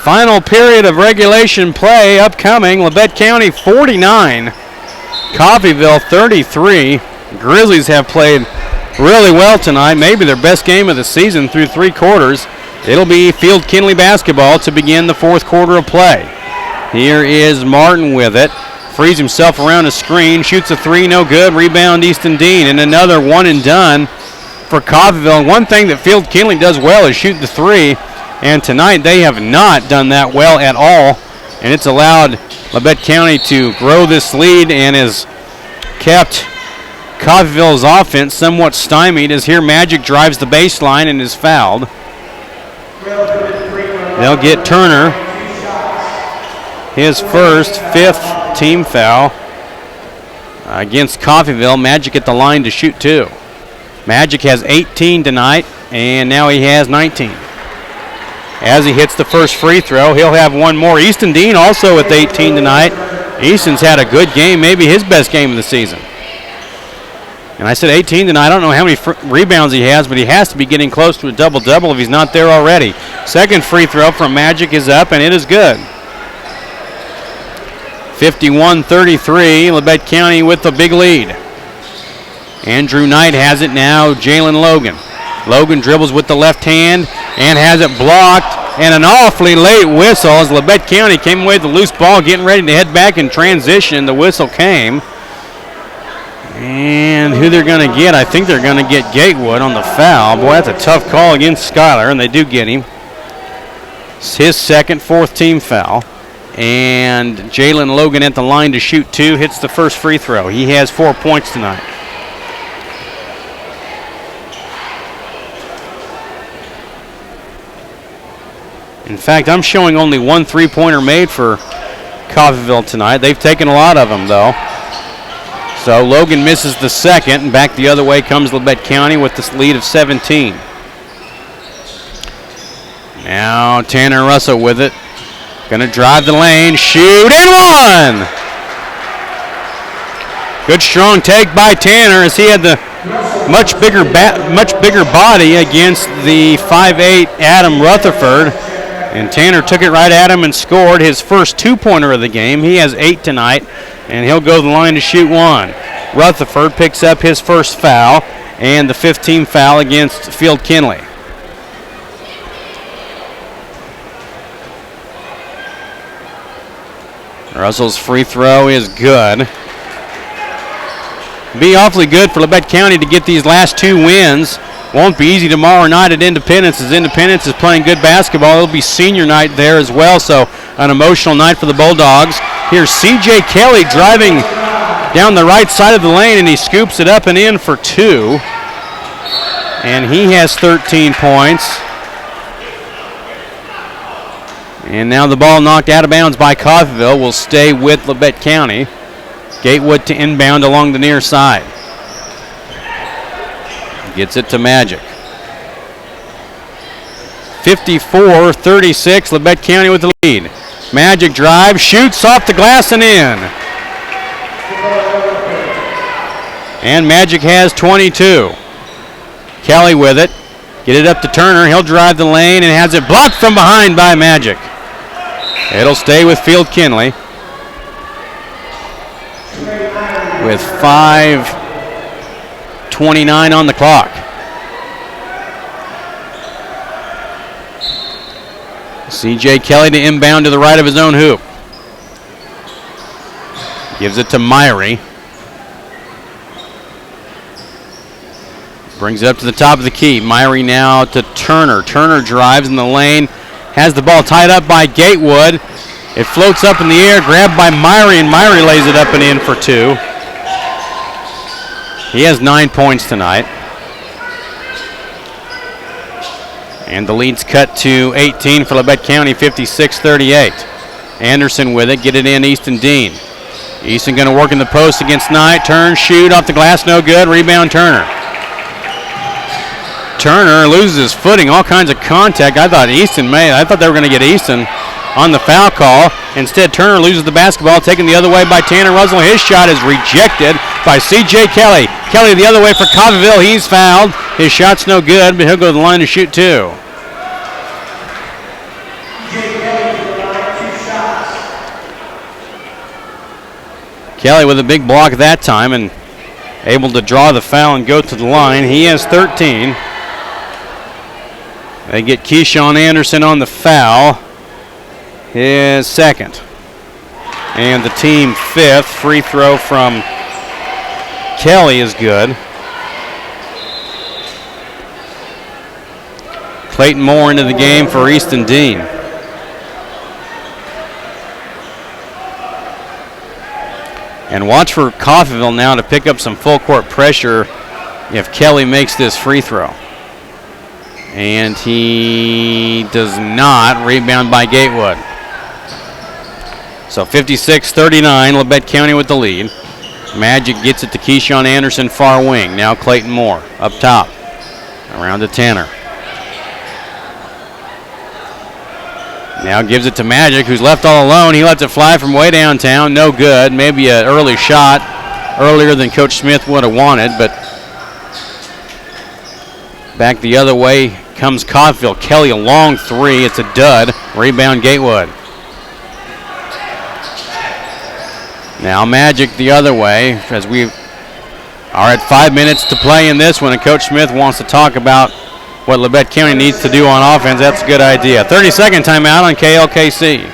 Speaker 1: Final period of regulation play upcoming. Labette County 49, Coffeyville 33. Grizzlies have played really well tonight, maybe their best game of the season through three quarters. It'll be Field Kinley basketball to begin the fourth quarter of play. Here is Martin with it. Frees himself around a screen, shoots a three, no good. Rebound Easton Dean, and another one and done for Coffeyville. And one thing that Field Kinley does well is shoot the three, and tonight they have not done that well at all, and it's allowed Labette County to grow this lead and has kept Coffeyville's offense somewhat stymied, as here Magic drives the baseline and is fouled. They'll get Turner his first, 5th team foul against Coffeyville. Magic at the line to shoot 2. Magic has 18 tonight, and now he has 19. As he hits the first free throw, he'll have one more. Easton Dean also with 18 tonight. Easton's had a good game, maybe his best game of the season. And I said 18 tonight. I don't know how many rebounds he has, but he has to be getting close to a double-double if he's not there already. Second free throw from Magic is up, and it is good. 51-33, Labette County with the big lead. Andrew Knight has it now, Jalen Logan. Logan dribbles with the left hand and has it blocked, and an awfully late whistle as Labette County came away with the loose ball, getting ready to head back in transition. The whistle came. And who they're going to get, I think they're going to get Gatewood on the foul. Boy, that's a tough call against Schuyler, and they do get him. It's his second, 4th team foul. And Jalen Logan at the line to shoot 2, hits the first free throw. He has 4 points tonight. In fact, I'm showing only 1 3-pointer made for Coffeyville tonight. They've taken a lot of them, though. So Logan misses the second, and back the other way comes Labette County with this lead of 17. Now Tanner Russell with it. Gonna drive the lane, shoot, and one! Good strong take by Tanner as he had the much bigger body against the 5'8" Adam Rutherford. And Tanner took it right at him and scored his first 2-pointer of the game. He has 8 tonight, and he'll go to the line to shoot 1. Rutherford picks up his first foul and the 5th team foul against Field Kinley. Russell's free throw is good. Be awfully good for Labette County to get these last 2 wins. Won't be easy tomorrow night at Independence, as Independence is playing good basketball. It'll be senior night there as well, so an emotional night for the Bulldogs. Here's C.J. Kelly driving down the right side of the lane, and he scoops it up and in for 2. And he has 13 points. And now the ball knocked out of bounds by Coffeyville will stay with Labette County. Gatewood to inbound along the near side. Gets it to Magic. 54-36, Labette County with the lead. Magic drives, shoots off the glass and in. And Magic has 22. Kelly with it. Get it up to Turner. He'll drive the lane and has it blocked from behind by Magic. It'll stay with Field Kinley. With 5:29 on the clock. C.J. Kelly to inbound to the right of his own hoop. Gives it to Myrie. Brings it up to the top of the key. Myrie now to Turner. Turner drives in the lane. Has the ball tied up by Gatewood. It floats up in the air, grabbed by Myrie, and Myrie lays it up and in for 2. He has 9 points tonight. And the lead's cut to 18 for Labette County, 56-38. Anderson with it, get it in, Easton Dean. Easton going to work in the post against Knight. Turn, shoot, off the glass, no good. Rebound, Turner. Turner loses his footing, all kinds of contact. I thought they were going to get Easton on the foul call. Instead, Turner loses the basketball, taken the other way by Tanner Russell. His shot is rejected by C.J. Kelly. Kelly the other way for Coffeyville. He's fouled. His shot's no good, but he'll go to the line to shoot 2. Kelly with a big block that time and able to draw the foul and go to the line. He has 13. They get Keyshawn Anderson on the foul. His second. And the team 5th. Free throw from Kelly is good. Clayton Moore into the game for Easton Dean. And watch for Coffeyville now to pick up some full court pressure if Kelly makes this free throw. And he does not. Rebound by Gatewood. So 56-39, Labette County with the lead. Magic gets it to Keyshawn Anderson, far wing. Now Clayton Moore up top. Around to Tanner. Now gives it to Magic, who's left all alone. He lets it fly from way downtown. No good. Maybe an early shot earlier than Coach Smith would have wanted, but back the other way comes Coffeyville. Kelly a long three. It's a dud. Rebound Gatewood. Now Magic the other way as we are at 5 minutes to play in this one, and Coach Smith wants to talk about what Labette County needs to do on offense. That's a good idea. 30-second timeout on KLKC.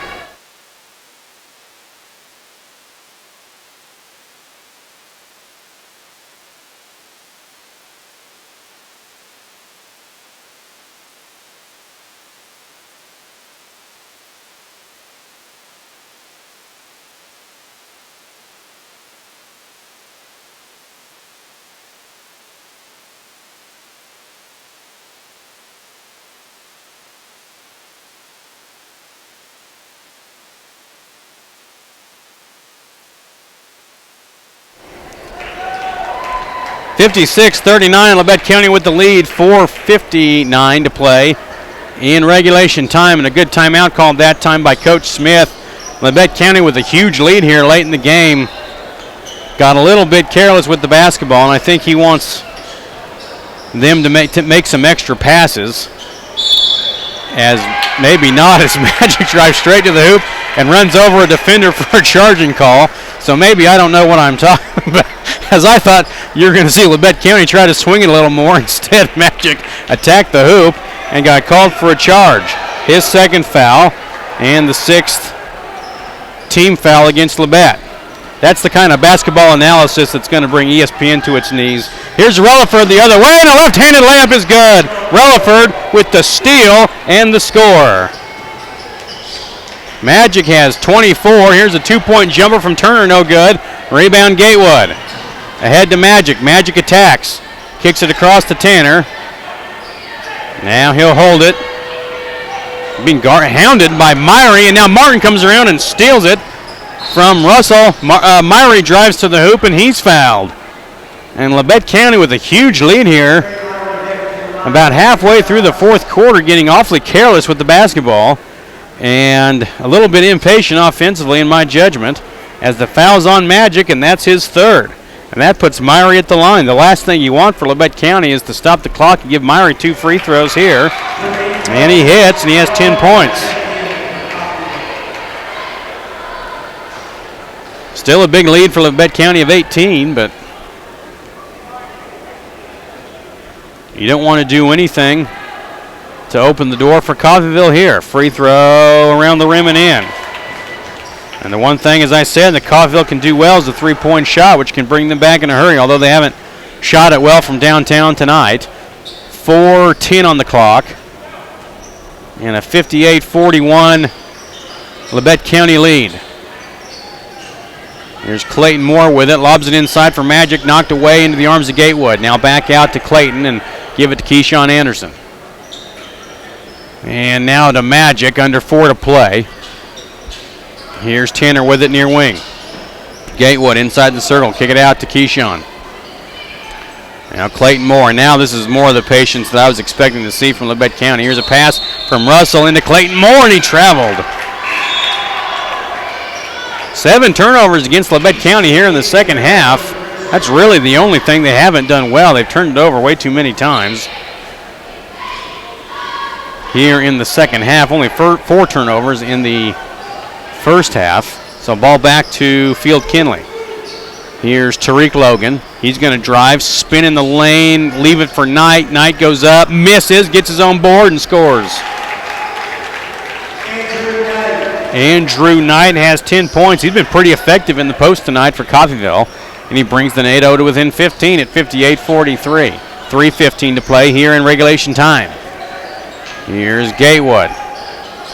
Speaker 1: (56-39), Labette County with the lead, 4:59 to play in regulation time, and a good timeout called that time by Coach Smith. Labette County with a huge lead here late in the game. Got a little bit careless with the basketball, and I think he wants them to make some extra passes. As maybe not, as Magic drives straight to the hoop and runs over a defender for a charging call. So maybe I don't know what I'm talking about. As I thought you were going to see Labette County try to swing it a little more. Instead, Magic attacked the hoop and got called for a charge. His second foul and the 6th team foul against Labette. That's the kind of basketball analysis that's going to bring ESPN to its knees. Here's Relaford the other way, and a left-handed layup is good. Relaford with the steal and the score. Magic has 24. Here's a two-point jumper from Turner, no good. Rebound Gatewood. Ahead to Magic. Magic attacks. Kicks it across to Tanner. Now he'll hold it. Being hounded by Myrie, and now Martin comes around and steals it from Russell. Myrie drives to the hoop, and he's fouled. And Labette County with a huge lead here. About halfway through the fourth quarter, getting awfully careless with the basketball. And a little bit impatient offensively in my judgment, as the foul's on Magic, and that's his third. And that puts Myrie at the line. The last thing you want for Labette County is to stop the clock and give Myrie 2 free throws here. And he hits, and he has 10 points. Still a big lead for Labette County of 18, but you don't want to do anything to open the door for Coffeyville here. Free throw around the rim and in. And the one thing, as I said, that Coffeyville can do well is a three-point shot, which can bring them back in a hurry, although they haven't shot it well from downtown tonight. 4:10 on the clock. And a 58-41 Labette County lead. Here's Clayton Moore with it. Lobs it inside for Magic. Knocked away into the arms of Gatewood. Now back out to Clayton and give it to Keyshawn Anderson. And now to Magic, under 4 to play. Here's Tanner with it near wing. Gatewood inside the circle. Kick it out to Keyshawn. Now Clayton Moore. Now this is more of the patience that I was expecting to see from Labette County. Here's a pass from Russell into Clayton Moore, and he traveled. 7 turnovers against Labette County here in the second half. That's really the only thing they haven't done well. They've turned it over way too many times. Here in the second half, only 4 turnovers in the first half. So ball back to Field Kinley. Here's Tariq Logan. He's going to drive, spin in the lane, leave it for Knight. Knight goes up, misses, gets his own board, and scores. Andrew Knight has 10 points. He's been pretty effective in the post tonight for Coffeyville, and he brings the NATO to within 15 at 58-43. 3:15 to play here in regulation time. Here's Gatewood.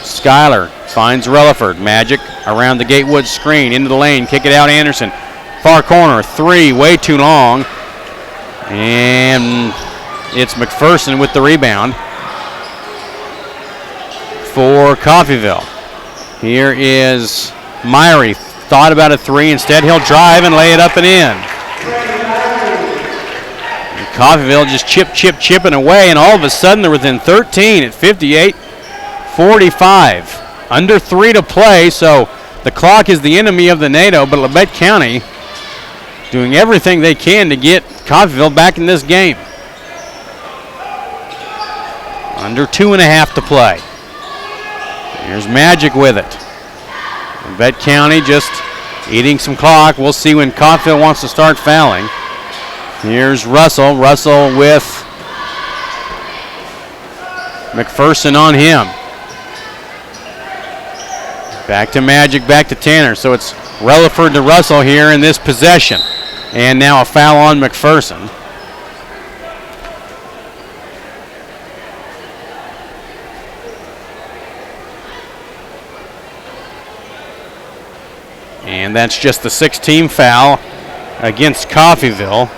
Speaker 1: Schuyler finds Relaford. Magic around the Gatewood screen, into the lane, kick it out Anderson. Far corner, three, way too long. And it's McPherson with the rebound for Coffeyville. Here is Myrie. Thought about a three. Instead, he'll drive and lay it up and in. And Coffeyville just chipping away, and all of a sudden they're within 13 at 58-45. Under 3 to play, so the clock is the enemy of the NATO, but Labette County doing everything they can to get Coffeyville back in this game. Under 2.5 to play. Here's Magic with it. Labette County just eating some clock. We'll see when Coffeyville wants to start fouling. Here's Russell. Russell with McPherson on him. Back to Magic, back to Tanner. So it's Relaford to Russell here in this possession. And now a foul on McPherson. And that's just the 6th-team foul against Coffeyville.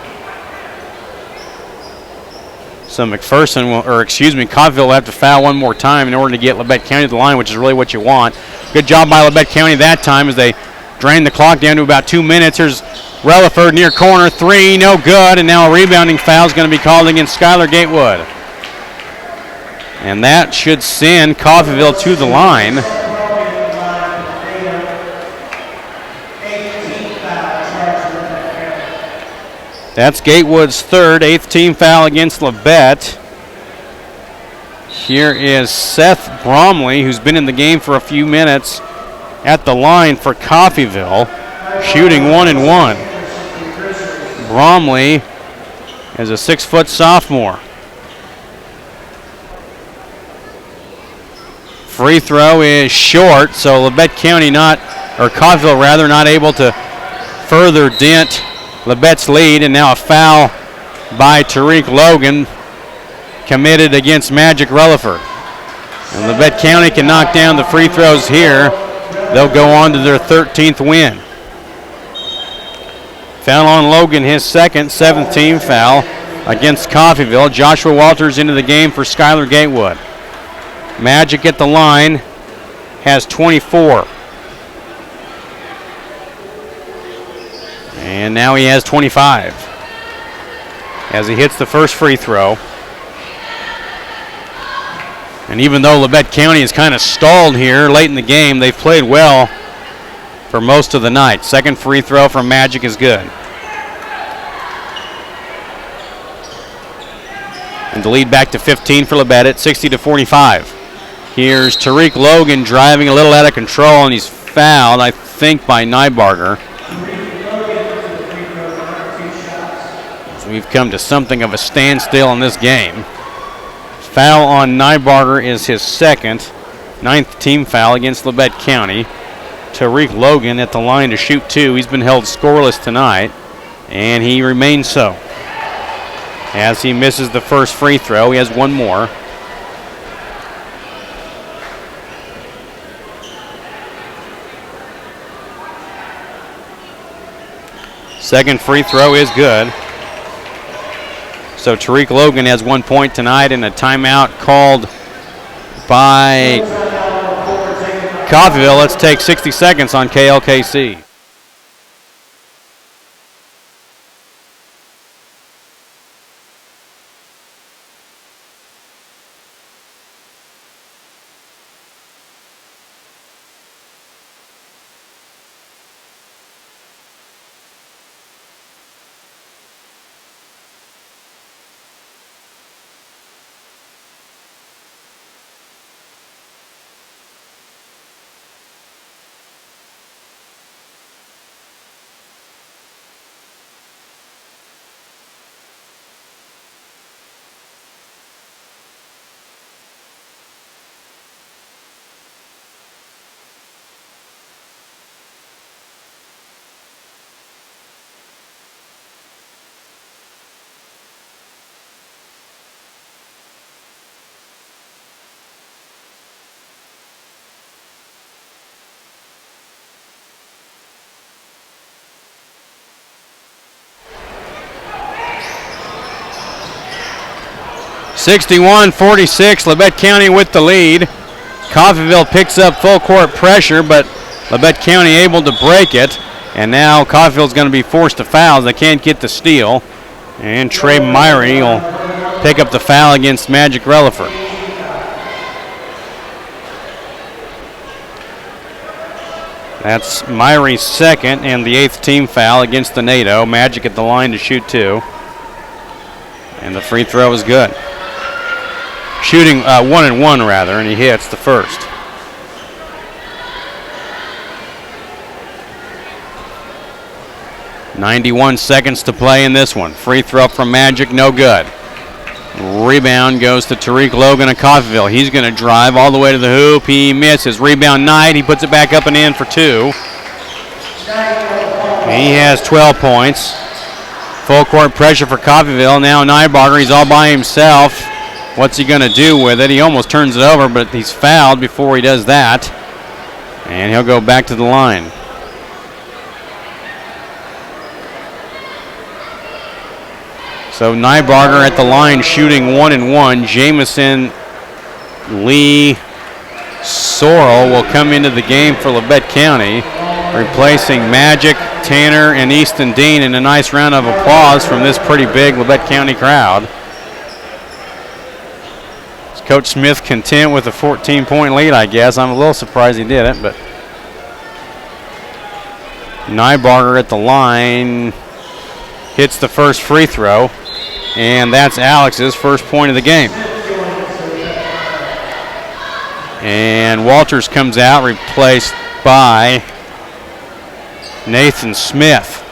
Speaker 1: So Coffeyville will have to foul one more time in order to get Labette County to the line, which is really what you want. Good job by Labette County that time as they drain the clock down to about 2 minutes. Here's Relaford near corner, three, no good, and now a rebounding foul is going to be called against Schuyler Gatewood. And that should send Coffeyville to the line. That's Gatewood's third, 8th-team foul against Labette. Here is Seth Bromley, who's been in the game for a few minutes, at the line for Coffeyville, shooting 1-1. Bromley is a 6-foot sophomore. Free throw is short, so Labette County Coffeyville not able to further dent Labette's lead, and now a foul by Tariq Logan committed against Magic Relaford. And Labette County can knock down the free throws here. They'll go on to their 13th win. Foul on Logan, his second, 7th-team foul against Coffeyville. Joshua Walters into the game for Schuyler Gatewood. Magic at the line has 24. And now he has 25 as he hits the first free throw. And even though Labette County is kind of stalled here late in the game, they've played well for most of the night. Second free throw from Magic is good. And the lead back to 15 for Labette at 60-45. Here's Tariq Logan driving a little out of control, and he's fouled, I think, by Nybarger. We've come to something of a standstill in this game. Foul on Nybarger is his second, 9th-team foul against Labette County. Tariq Logan at the line to shoot two. He's been held scoreless tonight, and he remains so. As he misses the first free throw, he has one more. Second free throw is good. So Tariq Logan has 1 point tonight, and a timeout called by Coffeyville. Let's take 60 seconds on KLKC. 61-46, Labette County with the lead. Coffeyville picks up full court pressure, but Labette County able to break it. And now Coffeyville's going to be forced to foul. They can't get the steal. And Trey Myrie will pick up the foul against Magic Relaford. That's Myrie's second and the 8th team foul against the NATO. Magic at the line to shoot 2. And the free throw is good. Shooting 1-1 rather, and he hits the first. .91 seconds to play in this one. Free throw from Magic, no good. Rebound goes to Tariq Logan of Coffeyville. He's going to drive all the way to the hoop. He misses. Rebound Knight. He puts it back up and in for 2. He has 12 points. Full court pressure for Coffeyville. Now Nybarger, he's all by himself. What's he going to do with it? He almost turns it over, but he's fouled before he does that. And he'll go back to the line. So Nybarger at the line shooting 1-1. Jamison, Lee, Sorrell will come into the game for Labette County, replacing Magic, Tanner, and Easton Dean, in a nice round of applause from this pretty big Labette County crowd. Is Coach Smith content with a 14-point lead, I guess? I'm a little surprised he didn't, but Nybarger at the line hits the first free throw, and that's Alex's first point of the game. And Walters comes out, replaced by Nathan Smith.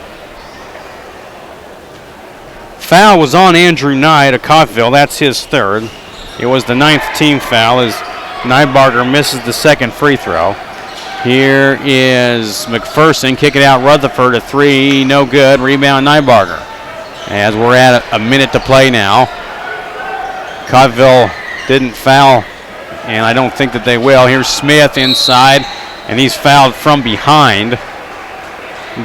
Speaker 1: Foul was on Andrew Knight of Coffeyville. That's his third. It was the 9th team foul as Nybarger misses the second free throw. Here is McPherson kicking out Rutherford, a 3, no good. Rebound Nybarger. As we're at a minute to play now. Coffeyville didn't foul, and I don't think that they will. Here's Smith inside, and he's fouled from behind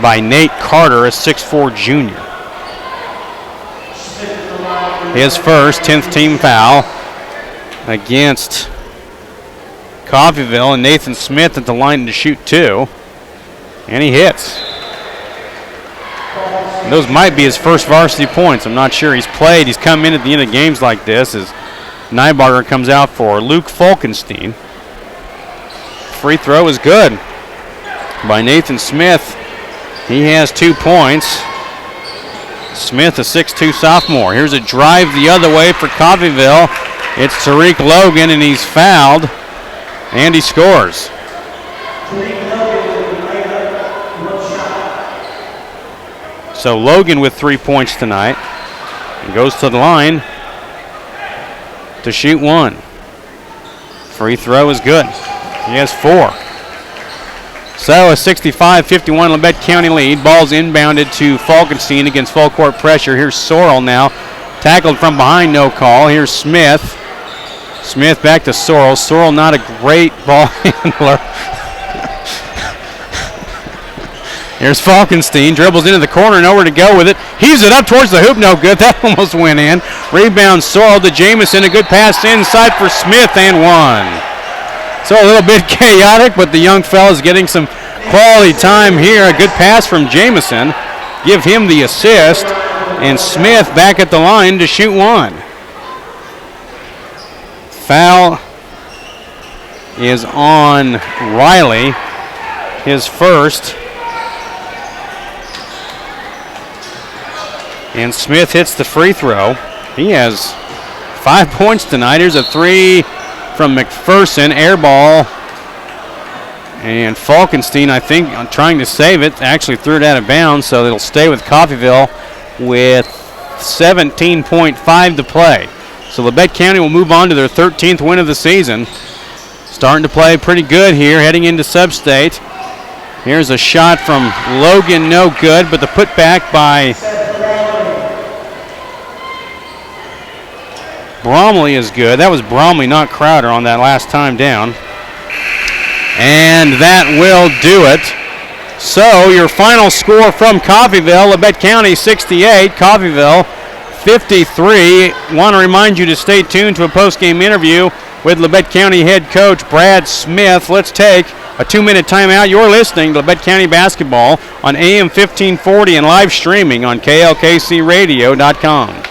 Speaker 1: by Nate Carter, a 6'4 junior. His first 10th team foul against Coffeyville, and Nathan Smith at the line to shoot 2, and he hits. And those might be his first varsity points. I'm not sure. He's come in at the end of games like this as Nybarger comes out for Luke Falkenstein. Free throw is good by Nathan Smith. He has 2 points. Smith, a 6'2 sophomore. Here's a drive the other way for Coffeyville. It's Tariq Logan, and he's fouled, and he scores. So Logan with 3 points tonight and goes to the line to shoot 1. Free throw is good. He has 4. So a 65-51 Labette County lead. Ball's inbounded to Falkenstein against full court pressure. Here's Sorrell now. Tackled from behind, no call. Here's Smith. Smith back to Sorrell. Sorrell not a great ball handler. Here's Falkenstein, dribbles into the corner, nowhere to go with it. Heaves it up towards the hoop, no good. That almost went in. Rebound Sorrell to Jamison, a good pass inside for Smith, and 1. So a little bit chaotic, but the young fella's getting some quality time here. A good pass from Jamison. Give him the assist, and Smith back at the line to shoot 1. Foul is on Riley, his first. And Smith hits the free throw. He has 5 points tonight. Here's a 3 from McPherson. Air ball. And Falkenstein, I think, trying to save it, actually threw it out of bounds, so it'll stay with Coffeyville with 17.5 to play. So Labette County will move on to their 13th win of the season. Starting to play pretty good here, heading into sub-state. Here's a shot from Logan, no good, but the putback by Bromley is good. That was Bromley, not Crowder, on that last time down. And that will do it. So your final score from Coffeyville, Labette County 68, Coffeyville 53. Want to remind you to stay tuned to a post-game interview with Labette County head coach Brad Smith. Let's take a 2-minute timeout. You're listening to Labette County basketball on AM 1540 and live streaming on KLKCRadio.com.